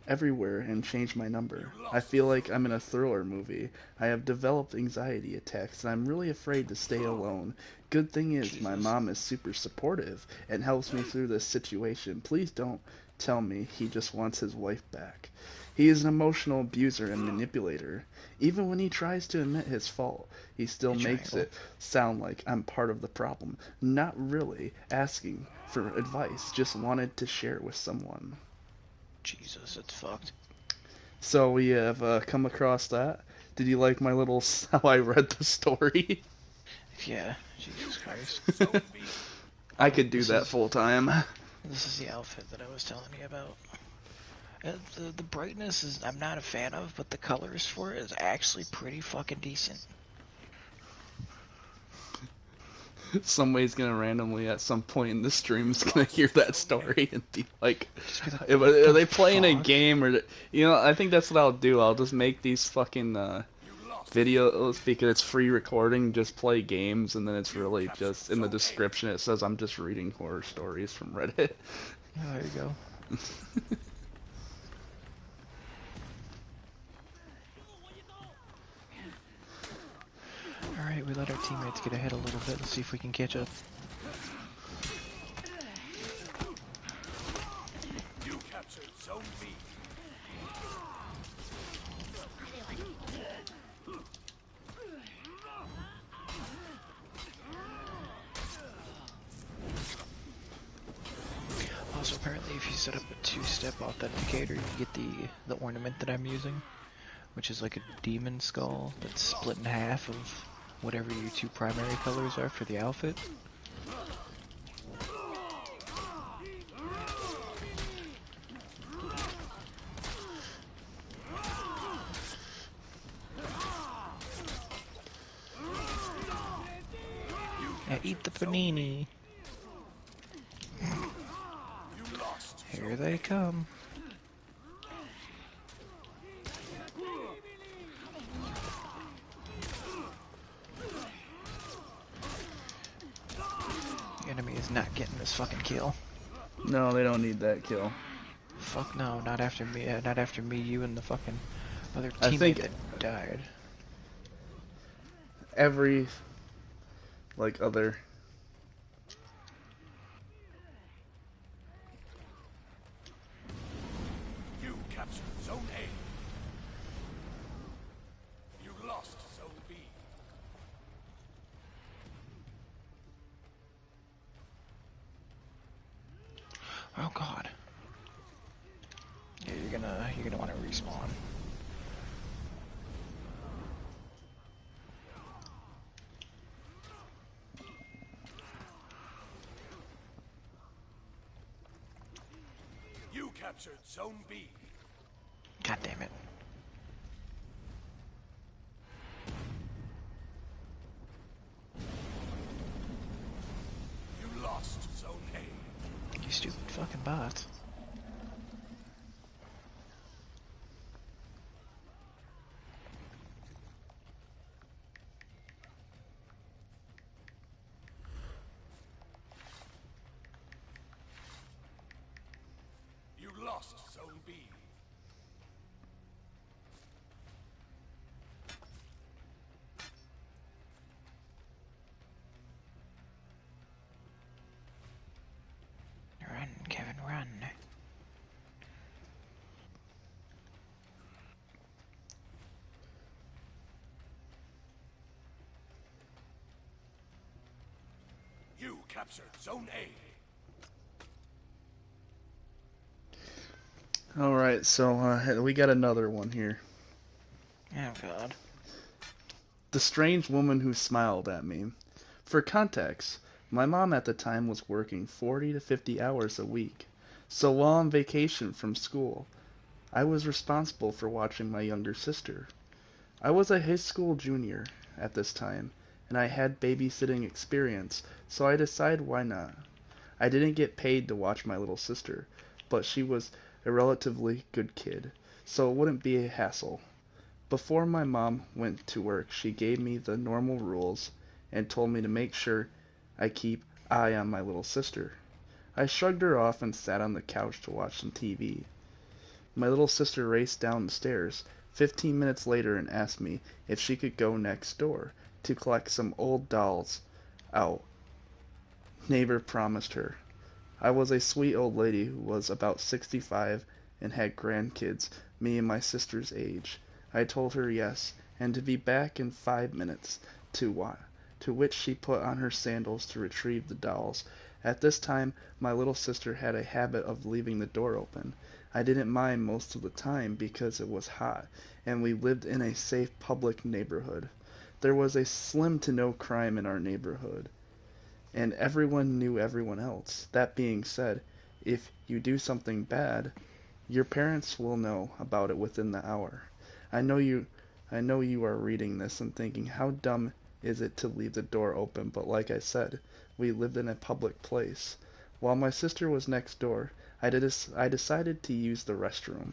everywhere and changed my number. I feel like I'm in a thriller movie. I have developed anxiety attacks and I'm really afraid to stay alone. Good thing is my mom is super supportive and helps me through this situation. Please don't tell me he just wants his wife back. He is an emotional abuser and manipulator. Even when he tries to admit his fault, he still makes triangle. it sound like I'm part of the problem. Not really asking for advice, just wanted to share it with someone. Jesus, it's fucked. So we have come across that. Did you like my little how I read the story? Yeah, Jesus Christ. I could do This that is- full time. This is the outfit that I was telling you about. The brightness is I'm not a fan of, but the colors for it is actually pretty fucking decent. Somebody's gonna randomly at some point in the stream is gonna hear that story and be like, Just be like, are "What they the playing a fuck?" game or you know? I think that's what I'll do. I'll just make these fucking videos because it's free recording. Just play games and then it's really just in the description it says I'm just reading horror stories from Reddit. Oh, there you go. Alright, we let our teammates get ahead a little bit. Let's see if we can catch up. You captured Zone B. Also, apparently, if you set up a two-step authenticator, you get the ornament that I'm using, which is like a demon skull that's split in half of whatever your two primary colors are for the outfit. Now eat the panini. You lost. Here they come. The enemy is not getting this fucking kill. No, they don't need that kill. Fuck no, not after me. Not after me, you, and the fucking other I teammate think- that died. Every like other. You captured Zone A. You lost Zone B. Oh god. Yeah, you're gonna want to respawn. You captured Zone B. God damn it. You lost Zone A. You stupid fucking bots. You lost Zone B. Run, Kevin, run. You captured Zone A. All right, so we got another one here. Oh god. The strange woman who smiled at me. For context, my mom at the time was working 40 to 50 hours a week. So while on vacation from school, I was responsible for watching my younger sister. I was a high school junior at this time, and I had babysitting experience, so I decided why not. I didn't get paid to watch my little sister, but she was a relatively good kid, so it wouldn't be a hassle. Before my mom went to work, she gave me the normal rules and told me to make sure I keep eye on my little sister. I shrugged her off and sat on the couch to watch some TV. My little sister raced down the stairs 15 minutes later and asked me if she could go next door to collect some old dolls out. Neighbor promised her I was a sweet old lady who was about 65 and had grandkids, me and my sister's age. I told her yes, and to be back in 5 minutes, to which she put on her sandals to retrieve the dolls. At this time, my little sister had a habit of leaving the door open. I didn't mind most of the time because it was hot, and we lived in a safe public neighborhood. There was a slim to no crime in our neighborhood, and everyone knew everyone else. That being said, if you do something bad, your parents will know about it within the hour. I know you I know you are reading this and thinking how dumb is it to leave the door open, but like I said, we lived in a public place. While my sister was next door, I decided to use the restroom.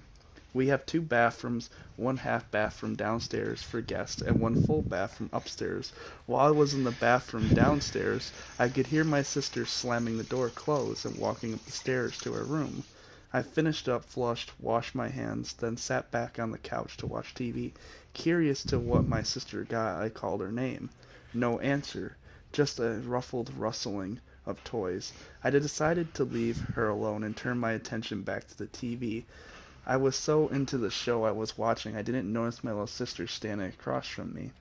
We have two bathrooms, one half bathroom downstairs for guests and one full bathroom upstairs. While I was in the bathroom downstairs, I could hear my sister slamming the door closed and walking up the stairs to her room. I finished up, flushed, washed my hands, then sat back on the couch to watch TV. Curious to what my sister got, I called her name. No answer, just a ruffled rustling of toys. I decided to leave her alone and turn my attention back to the TV. I was so into the show I was watching, I didn't notice my little sister standing across from me.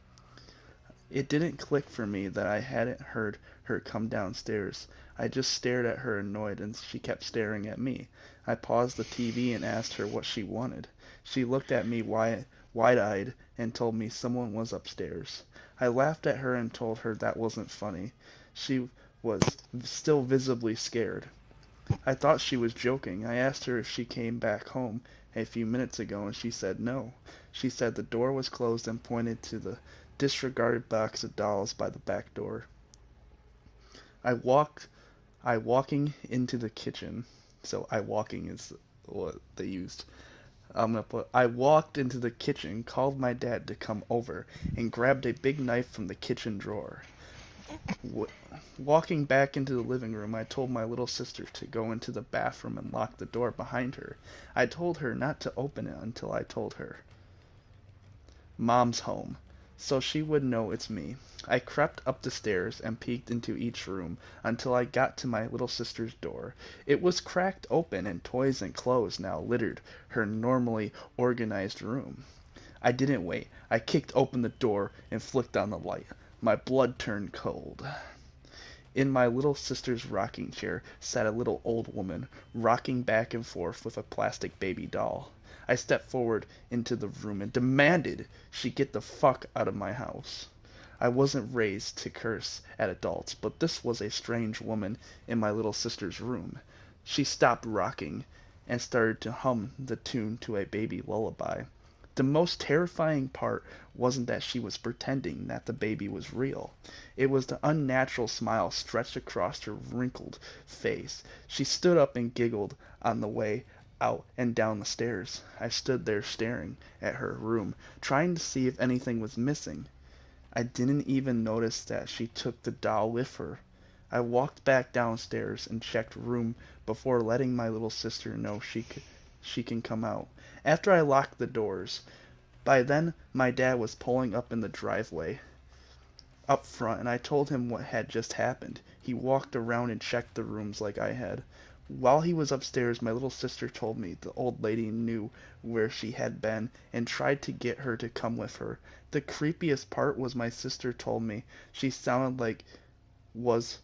It didn't click for me that I hadn't heard her come downstairs. I just stared at her annoyed, and she kept staring at me. I paused the TV and asked her what she wanted. She looked at me wide-eyed and told me someone was upstairs. I laughed at her and told her that wasn't funny. She was still visibly scared. I thought she was joking. I asked her if she came back home a few minutes ago, and she said no. She said the door was closed and pointed to the disregarded box of dolls by the back door. I walking into the kitchen. So I walking is what they used. I'm gonna put I walked into the kitchen, called my dad to come over, and grabbed a big knife from the kitchen drawer. Walking back into the living room, I told my little sister to go into the bathroom and lock the door behind her. I told her not to open it until I told her. Mom's home, so she would know it's me. I crept up the stairs and peeked into each room until I got to my little sister's door. It was cracked open and toys and clothes now littered her normally organized room. I didn't wait. I kicked open the door and flicked on the light. My blood turned cold. In my little sister's rocking chair sat a little old woman, rocking back and forth with a plastic baby doll. I stepped forward into the room and demanded she get the fuck out of my house. I wasn't raised to curse at adults, but this was a strange woman in my little sister's room. She stopped rocking and started to hum the tune to a baby lullaby. The most terrifying part wasn't that she was pretending that the baby was real. It was the unnatural smile stretched across her wrinkled face. She stood up and giggled on the way out and down the stairs. I stood there staring at her room, trying to see if anything was missing. I didn't even notice that she took the doll with her. I walked back downstairs and checked room before letting my little sister know she can come out. After I locked the doors, by then my dad was pulling up in the driveway up front, and I told him what had just happened. He walked around and checked the rooms like I had. While he was upstairs, my little sister told me the old lady knew where she had been and tried to get her to come with her. The creepiest part was my sister told me she sounded like was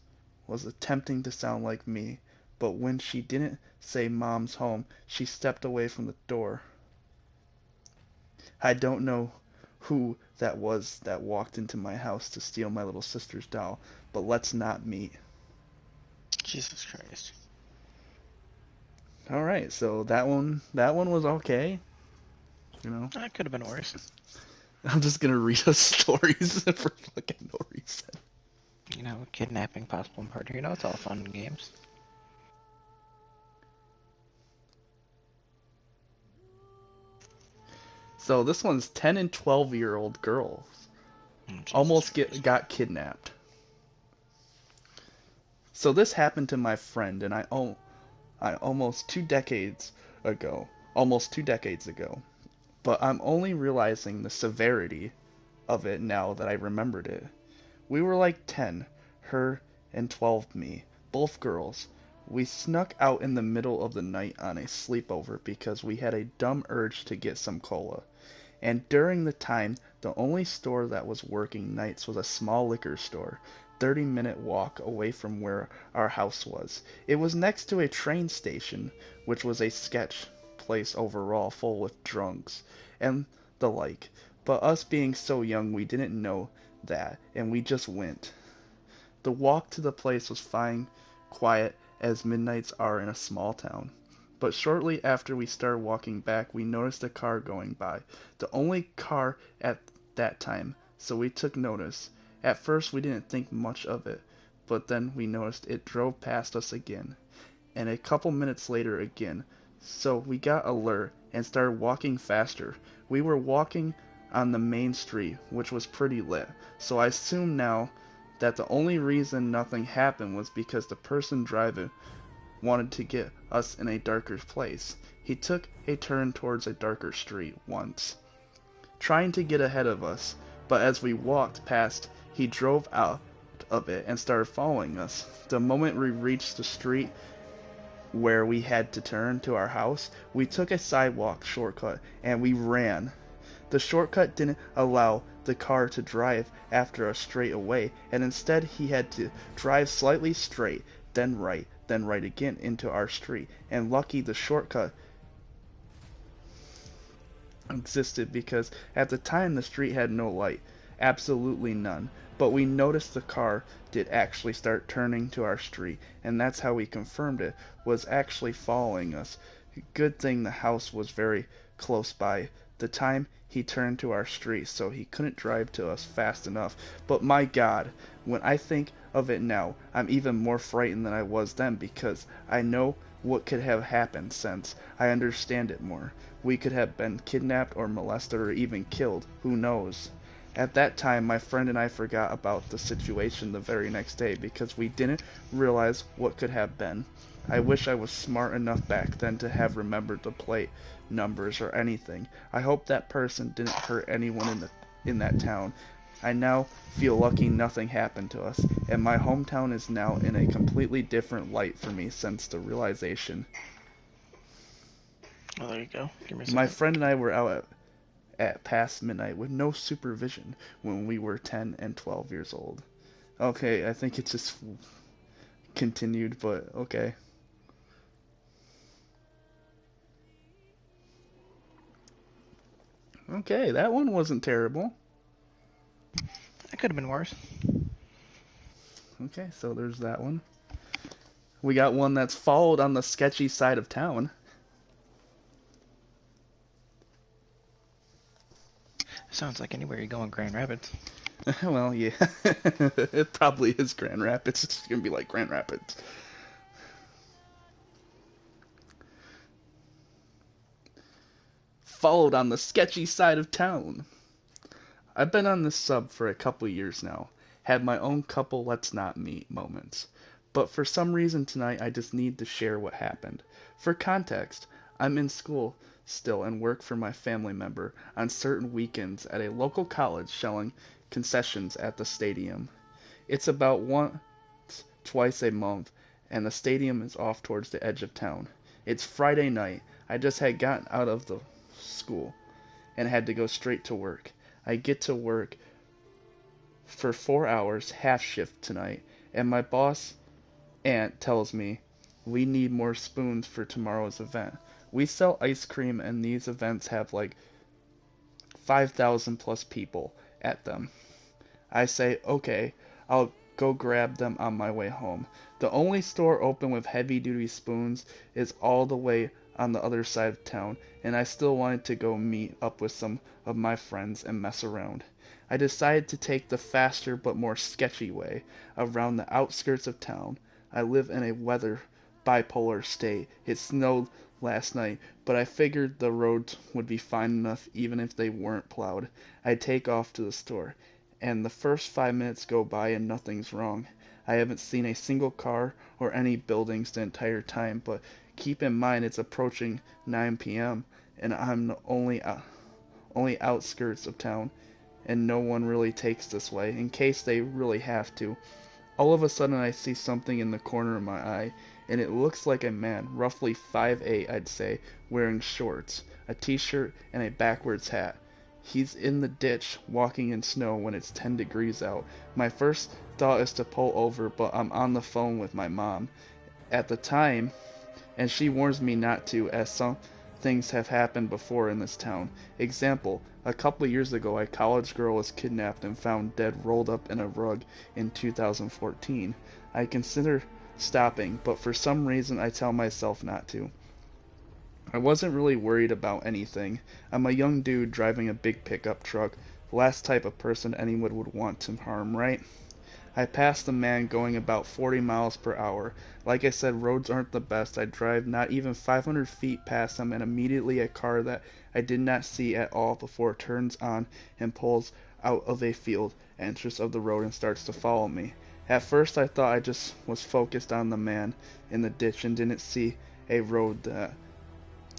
attempting to sound like me, but when she didn't say Mom's home, she stepped away from the door. I don't know who that was that walked into my house to steal my little sister's doll, but let's not meet. Jesus Christ. All right, so that one was okay. You know, That could have been worse. I'm just gonna read us stories for fucking no reason. You know, kidnapping, possible murder. You know, it's all fun and games. So this one's 10 and 12-year-old girls almost got kidnapped. So this happened to my friend, and I almost 2 decades ago. But I'm only realizing the severity of it now that I remembered it. We were like 10, her and 12 me, both girls. We snuck out in the middle of the night on a sleepover because we had a dumb urge to get some cola. And during the time, the only store that was working nights was a small liquor store, 30-minute walk away from where our house was. It was next to a train station, which was a sketch place overall full with drunks and the like. But us being so young, we didn't know that, and we just went. The walk to the place was fine, quiet, as midnights are in a small town. But shortly after we started walking back, we noticed a car going by. The only car at that time, so we took notice. At first we didn't think much of it, but then we noticed it drove past us again, and a couple minutes later again. So we got alert and started walking faster. We were walking on the main street, which was pretty lit, so I assume now that the only reason nothing happened was because the person driving wanted to get us in a darker place. He took a turn towards a darker street once, trying to get ahead of us, but as we walked past, he drove out of it and started following us. The moment we reached the street where we had to turn to our house, we took a sidewalk shortcut and we ran. The shortcut didn't allow the car to drive after us straight away, and instead he had to drive slightly straight, then right again into our street. And lucky the shortcut existed because at the time the street had no light, absolutely none. But we noticed the car did actually start turning to our street, and that's how we confirmed it was actually following us. Good thing the house was very close by the time he turned to our street, so he couldn't drive to us fast enough. But my God, when I think of it now, I'm even more frightened than I was then because I know what could have happened since I understand it more. We could have been kidnapped or molested or even killed, who knows. At that time, my friend and I forgot about the situation the very next day because we didn't realize what could have been. I wish I was smart enough back then to have remembered the plate numbers or anything. I hope that person didn't hurt anyone in that town. I now feel lucky nothing happened to us, and my hometown is now in a completely different light for me since the realization. Oh, there you go. Give me a second. My friend and I were out at past midnight with no supervision when we were 10 and 12 years old. Okay, I think it just continued, but okay. Okay, that one wasn't terrible. That could have been worse. Okay, so there's that one. We got one that's followed on the sketchy side of town. Sounds like anywhere you go in Grand Rapids. Well, yeah. It probably is Grand Rapids. It's gonna be like Grand Rapids. Followed on the sketchy side of town. I've been on this sub for a couple years now. Had my own couple let's not meet moments. But for some reason tonight I just need to share what happened. For context, I'm in school still and work for my family member on certain weekends at a local college selling concessions at the stadium. It's about once, twice a month, and the stadium is off towards the edge of town. It's Friday night. I just had gotten out of the school and had to go straight to work. I get to work for 4 hours, half shift tonight, and my boss aunt tells me we need more spoons for tomorrow's event. We sell ice cream and these events have like 5,000 plus people at them. I say, okay, I'll go grab them on my way home. The only store open with heavy duty spoons is all the way on the other side of town, and I still wanted to go meet up with some of my friends and mess around. I decided to take the faster but more sketchy way around the outskirts of town. I live in a weather bipolar state. It snowed last night, but I figured the roads would be fine enough even if they weren't plowed. I take off to the store, and the first 5 minutes go by and nothing's wrong. I haven't seen a single car or any buildings the entire time, but keep in mind it's approaching 9 p.m. and I'm the only outskirts of town, and no one really takes this way, in case they really have to. All of a sudden I see something in the corner of my eye. and it looks like a man, roughly 5'8", I'd say, wearing shorts, a t-shirt, and a backwards hat. He's in the ditch, walking in snow when it's 10 degrees out. My first thought is to pull over, but I'm on the phone with my mom at the time, and she warns me not to, as some things have happened before in this town. Example, a couple years ago, a college girl was kidnapped and found dead rolled up in a rug in 2014. I consider stopping, but for some reason I tell myself not to. I wasn't really worried about anything. I'm a young dude driving a big pickup truck, last type of person anyone would want to harm, right? I passed a man going about 40 miles per hour. Like I said, roads aren't the best. I drive not even 500 feet past him, and immediately a car that I did not see at all before turns on and pulls out of a field entrance of the road and starts to follow me. At first I thought I just was focused on the man in the ditch and didn't see a road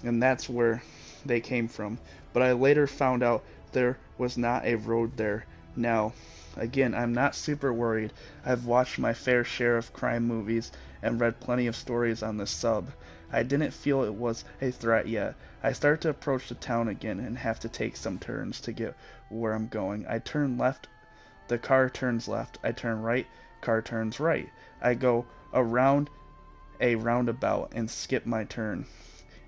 and that's where they came from. But I later found out there was not a road there. Now, again, I'm not super worried. I've watched my fair share of crime movies and read plenty of stories on this sub. I didn't feel it was a threat yet. I start to approach the town again and have to take some turns to get where I'm going. I turn left, the car turns left. I turn right, car turns right. I go around a roundabout and skip my turn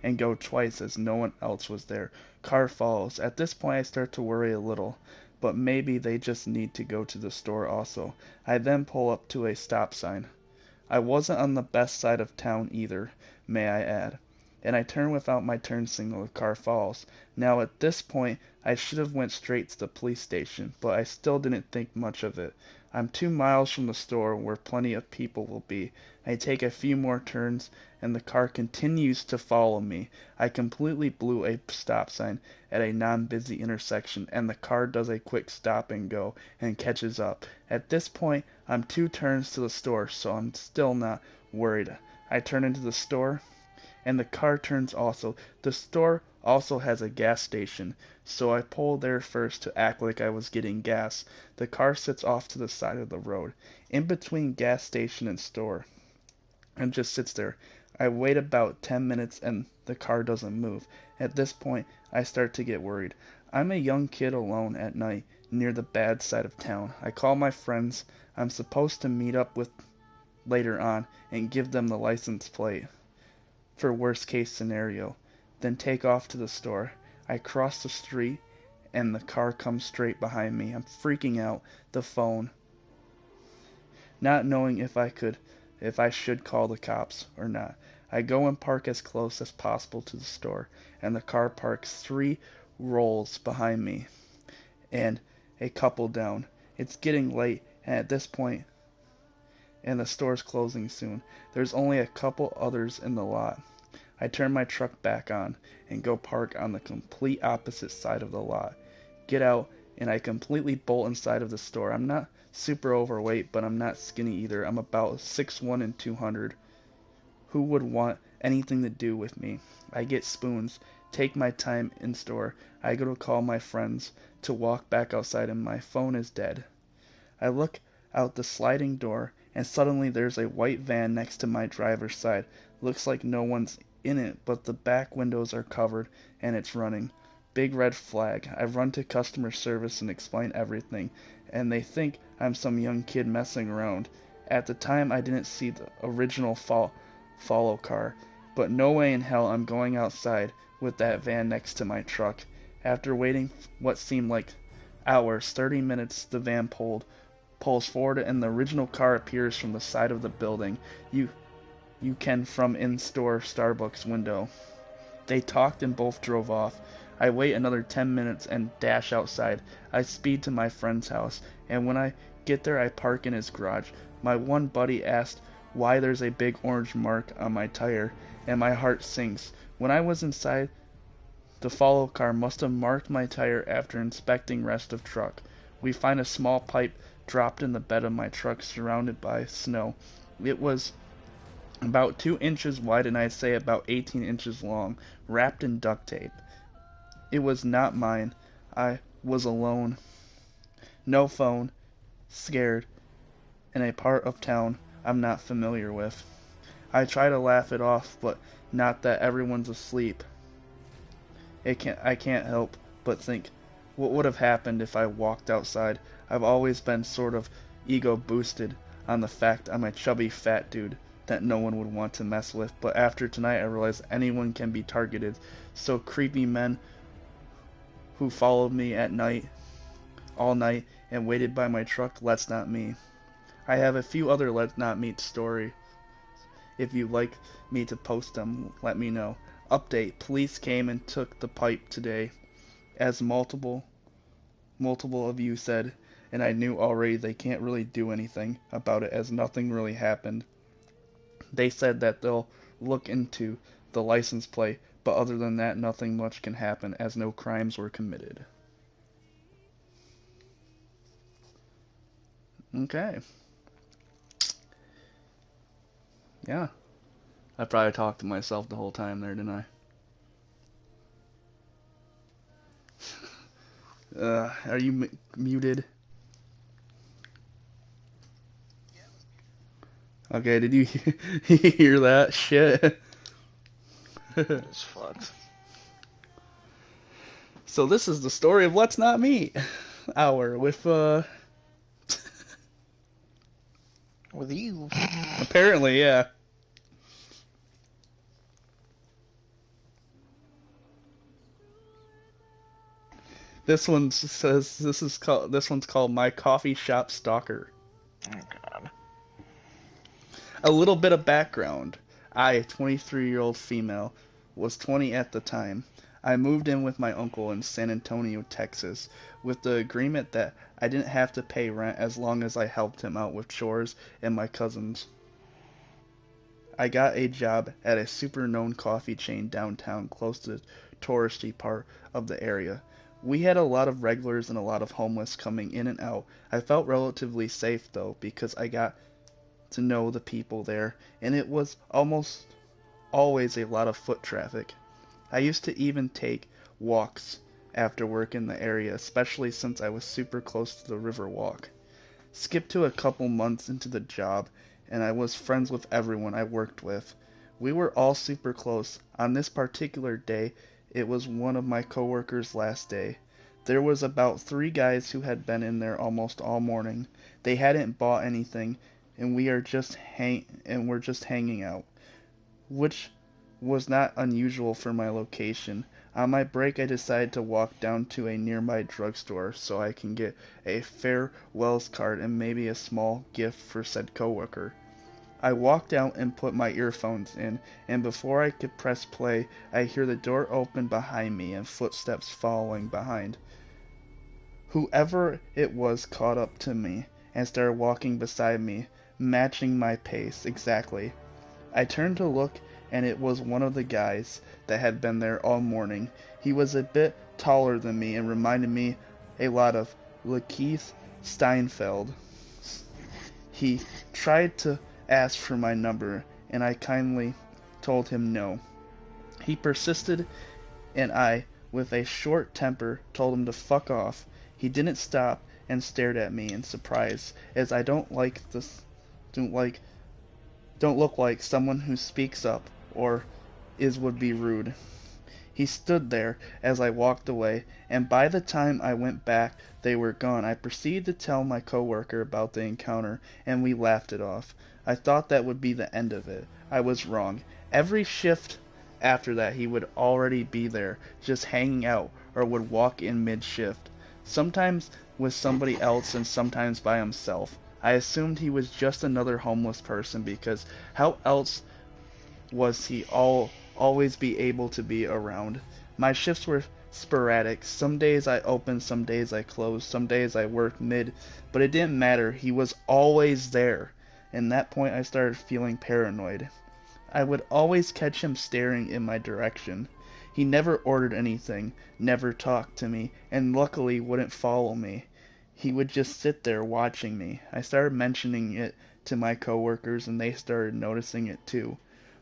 and go twice as no one else was there. Car follows. At this point I start to worry a little, but maybe they just need to go to the store also. I then pull up to a stop sign. I wasn't on the best side of town either, may I add, and I turn without my turn signal. The car follows. Now at this point I should have went straight to the police station, but I still didn't think much of it. I'm 2 miles from the store where plenty of people will be. I take a few more turns and the car continues to follow me. I completely blew a stop sign at a non-busy intersection and the car does a quick stop and go and catches up. At this point I'm 2 turns to the store, so I'm still not worried. I turn into the store and the car turns also. The store also has a gas station, so I pull there first to act like I was getting gas. The car sits off to the side of the road, in between gas station and store, and just sits there. I wait about 10 minutes and the car doesn't move. At this point, I start to get worried. I'm a young kid alone at night near the bad side of town. I call my friends I'm supposed to meet up with later on and give them the license plate for worst case scenario, then take off to the store. I cross the street and the car comes straight behind me. I'm freaking out. The phone, not knowing if I should call the cops or not. I go and park as close as possible to the store, and the car parks 3 rolls behind me and a couple down. It's getting late, and at this point, and the store's closing soon. There's only a couple others in the lot. I turn my truck back on and go park on the complete opposite side of the lot. Get out, and I completely bolt inside of the store. I'm not super overweight, but I'm not skinny either. I'm about 6'1" and 200. Who would want anything to do with me? I get spoons, take my time in store. I go to call my friends to walk back outside, and my phone is dead. I look out the sliding door, and suddenly there's a white van next to my driver's side. Looks like no one's in it, but the back windows are covered and it's running. Big red flag. I run to customer service and explain everything, and they think I'm some young kid messing around. At the time I didn't see the original follow car, but no way in hell I'm going outside with that van next to my truck. After waiting what seemed like hours, 30 minutes, the van pulls forward and the original car appears from the side of the building. You can from in-store Starbucks window. They talked and both drove off. I wait another 10 minutes and dash outside. I speed to my friend's house, and when I get there I park in his garage. My one buddy asked why there's a big orange mark on my tire, and my heart sinks. When I was inside, the follow car must have marked my tire after inspecting rest of truck. We find a small pipe dropped in the bed of my truck surrounded by snow. It was about 2 inches wide and I'd say about 18 inches long, wrapped in duct tape. It was not mine. I was alone. No phone. Scared. In a part of town I'm not familiar with. I try to laugh it off, but not that everyone's asleep. I can't help but think, what would have happened if I walked outside? I've always been sort of ego boosted on the fact I'm a chubby fat dude that no one would want to mess with, but after tonight I realize anyone can be targeted. So creepy men who followed me at night, all night, and waited by my truck, that's not me. I have a few other Let's Not Meet stories. If you'd like me to post them, let me know. Update, police came and took the pipe today, as multiple of you said, and I knew already they can't really do anything about it as nothing really happened. They said that they'll look into the license plate, but other than that, nothing much can happen as no crimes were committed. Okay. Yeah. I probably talked to myself the whole time there, didn't I? Are you muted? Okay, did you hear that shit? It's fucked. So this is the story of Let's Not Meet Hour with, With you. apparently, yeah. This one says this one's called My Coffee Shop Stalker. Oh, God. A little bit of background. I, a 23-year-old female, was 20 at the time. I moved in with my uncle in San Antonio, Texas, with the agreement that I didn't have to pay rent as long as I helped him out with chores and my cousins. I got a job at a super known coffee chain downtown close to the touristy part of the area. We had a lot of regulars and a lot of homeless coming in and out. I felt relatively safe though because I got to know the people there, and it was almost always a lot of foot traffic. I used to even take walks after work in the area, especially since I was super close to the river walk. Skip to a couple months into the job, and I was friends with everyone I worked with. We were all super close. On this particular day, it was one of my coworkers' last day. There was about 3 guys who had been in there almost all morning. They hadn't bought anything, and we're just hanging out, which was not unusual for my location. On my break, I decided to walk down to a nearby drugstore so I can get a farewells card and maybe a small gift for said coworker. I walked out and put my earphones in, and before I could press play, I hear the door open behind me and footsteps following behind. Whoever it was caught up to me and started walking beside me, matching my pace exactly. I turned to look, and it was one of the guys that had been there all morning. He was a bit taller than me and reminded me a lot of Lakeith Steinfeld. He tried to ask for my number, and I kindly told him no. He persisted, and I, with a short temper, told him to fuck off. He didn't stop and stared at me in surprise, as I don't look like someone who speaks up or would be rude. He stood there as I walked away, and by the time I went back they were gone. I proceeded to tell my coworker about the encounter, and we laughed it off. I thought that would be the end of it. I was wrong. Every shift after that he would already be there, just hanging out, or would walk in mid-shift. Sometimes with somebody else and sometimes by himself. I assumed he was just another homeless person because how else was he always be able to be around? My shifts were sporadic. Some days I opened, some days I closed, some days I worked mid, but it didn't matter. He was always there. And that point I started feeling paranoid. I would always catch him staring in my direction. He never ordered anything, never talked to me, and luckily wouldn't follow me. He would just sit there watching me. I started mentioning it to my coworkers, and they started noticing it too.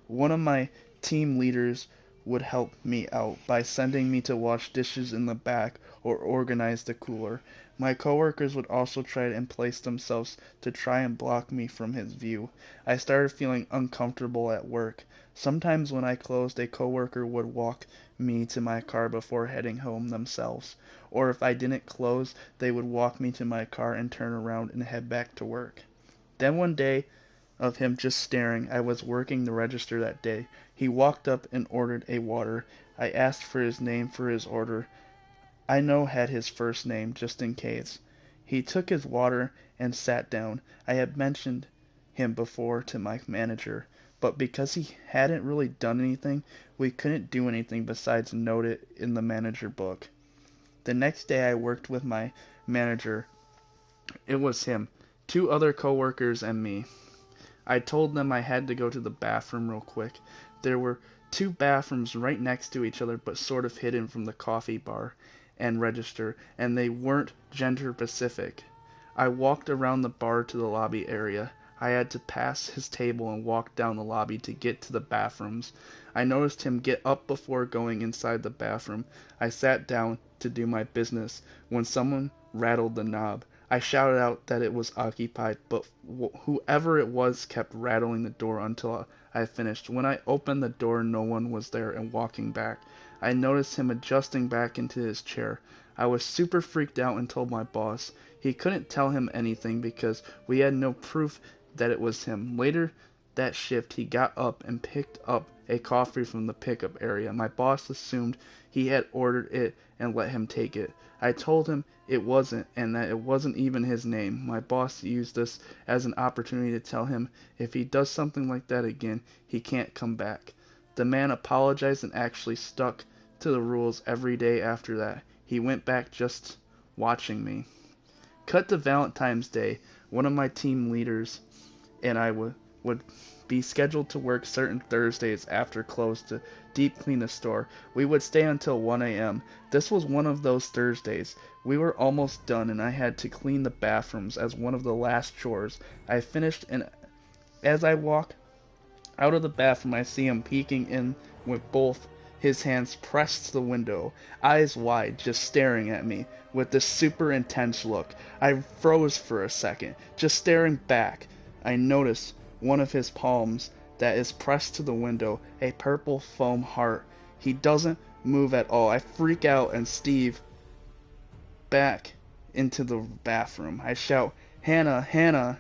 One of my team leaders would help me out by sending me to wash dishes in the back or organize the cooler. My coworkers would also try and place themselves to try and block me from his view. I started feeling uncomfortable at work. Sometimes when I closed, a coworker would walk me to my car before heading home themselves. Or if I didn't close, they would walk me to my car and turn around and head back to work. Then one day of him just staring, I was working the register that day. He walked up and ordered a water. I asked for his name for his order. I had his first name, just in case. He took his water and sat down. I had mentioned him before to my manager, but because he hadn't really done anything, we couldn't do anything besides note it in the manager book. The next day I worked with my manager. It was him, two other coworkers, and me. I told them I had to go to the bathroom real quick. There were two bathrooms right next to each other, but sort of hidden from the coffee bar and register, and they weren't gender specific. I walked around the bar to the lobby area. I had to pass his table and walk down the lobby to get to the bathrooms. I noticed him get up before going inside the bathroom. I sat down to do my business when someone rattled the knob. I shouted out that it was occupied, but whoever it was kept rattling the door until I finished. When I opened the door, no one was there and walking back. I noticed him adjusting back into his chair. I was super freaked out and told my boss. He couldn't tell him anything because we had no proof that it was him. Later that shift, he got up and picked up a coffee from the pickup area. My boss assumed he had ordered it and let him take it. I told him it wasn't, and that it wasn't even his name. My boss used this as an opportunity to tell him if he does something like that again, he can't come back. The man apologized and actually stuck to the rules every day after that. He went back just watching me. Cut to Valentine's Day. One of my team leaders and I would be scheduled to work certain Thursdays after close to deep clean the store. We would stay until 1 a.m. This was one of those Thursdays. We were almost done and I had to clean the bathrooms as one of the last chores. I finished, and as I walk out of the bathroom I see him peeking in with both his hands pressed to the window, eyes wide, just staring at me with this super intense look. I froze for a second, just staring back. I noticed one of his palms that is pressed to the window, a purple foam heart. He doesn't move at all. I freak out and Steve back into the bathroom. I shout, "Hannah, Hannah,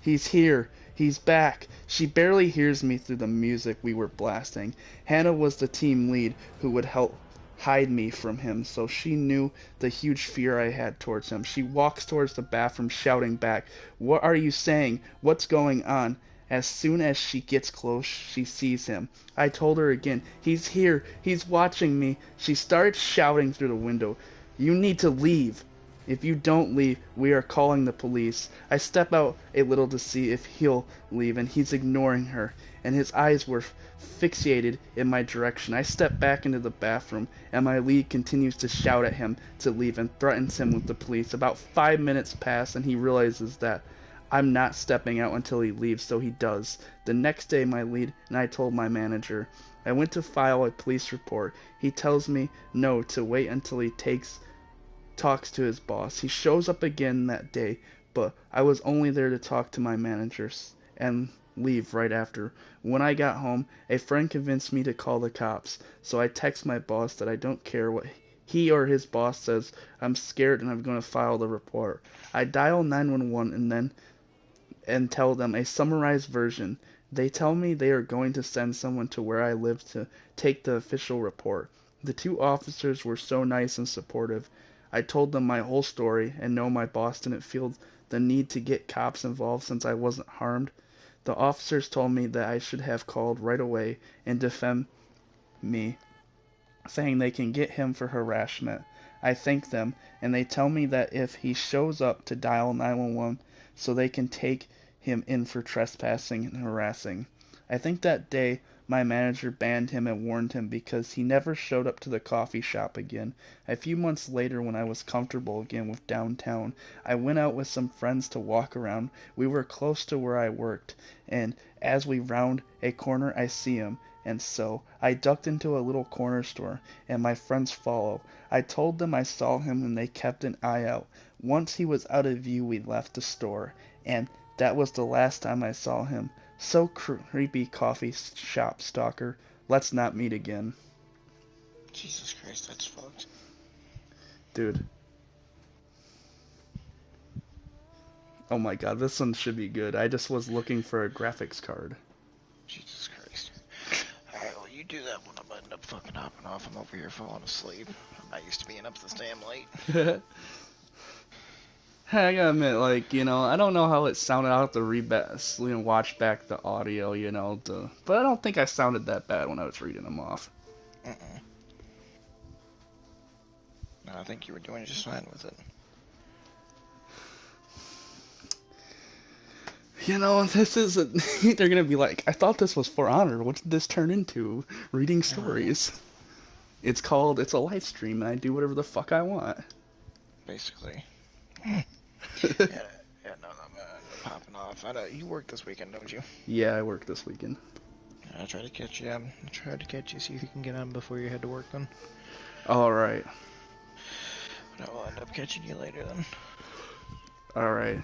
he's here. He's back." She barely hears me through the music we were blasting. Hannah was the team lead who would help hide me from him, so she knew the huge fear I had towards him. She walks towards the bathroom shouting back, "What are you saying? What's going on?" As soon as she gets close, she sees him. I told her again, "He's here. He's watching me." She started shouting through the window, "You need to leave. If you don't leave, we are calling the police." I step out a little to see if he'll leave, and he's ignoring her, and his eyes were fixated in my direction. I step back into the bathroom, and my lead continues to shout at him to leave and threatens him with the police. About 5 minutes pass, and he realizes that I'm not stepping out until he leaves, so he does. The next day, my lead and I told my manager. I went to file a police report. He tells me no, to wait until he talks to his boss. He shows up again that day, but I was only there to talk to my managers and leave right after. When I got home, a friend convinced me to call the cops, so I text my boss that I don't care what he or his boss says. I'm scared and I'm going to file the report. I dial 911 and tell them a summarized version. They tell me they are going to send someone to where I live to take the official report. The two officers were so nice and supportive. I told them my whole story, and no, my boss didn't feel the need to get cops involved since I wasn't harmed. The officers told me that I should have called right away and defend me, saying they can get him for harassment. I thank them, and they tell me that if he shows up to dial 911 so they can take him in for trespassing and harassing. I think that day my manager banned him and warned him because he never showed up to the coffee shop again. A few months later, when I was comfortable again with downtown, I went out with some friends to walk around. We were close to where I worked, and as we round a corner I see him, and so I ducked into a little corner store, and my friends follow. I told them I saw him, and they kept an eye out. Once he was out of view, we left the store, and that was the last time I saw him. So creepy, coffee shop stalker. Let's not meet again. Jesus Christ, that's fucked. Dude. Oh my god, this one should be good. I just was looking for a graphics card. Jesus Christ. Alright, well, you do that when I end up fucking hopping off. I'm over here falling asleep. I'm not used to being up this damn late. Hey, I gotta admit, like, you know, I don't know how it sounded. I'll have to watch back the audio, but I don't think I sounded that bad when I was reading them off. No, I think you were doing just fine with it. You know, this is they're gonna be like, I thought this was For Honor. What did this turn into? Reading stories. It's a live stream, and I do whatever the fuck I want. Basically. yeah, no, I'm popping off. You work this weekend, don't you? Yeah, I work this weekend. I'll try to catch you. See if you can get on before you head to work then. Alright. But I will end up catching you later then. Alright.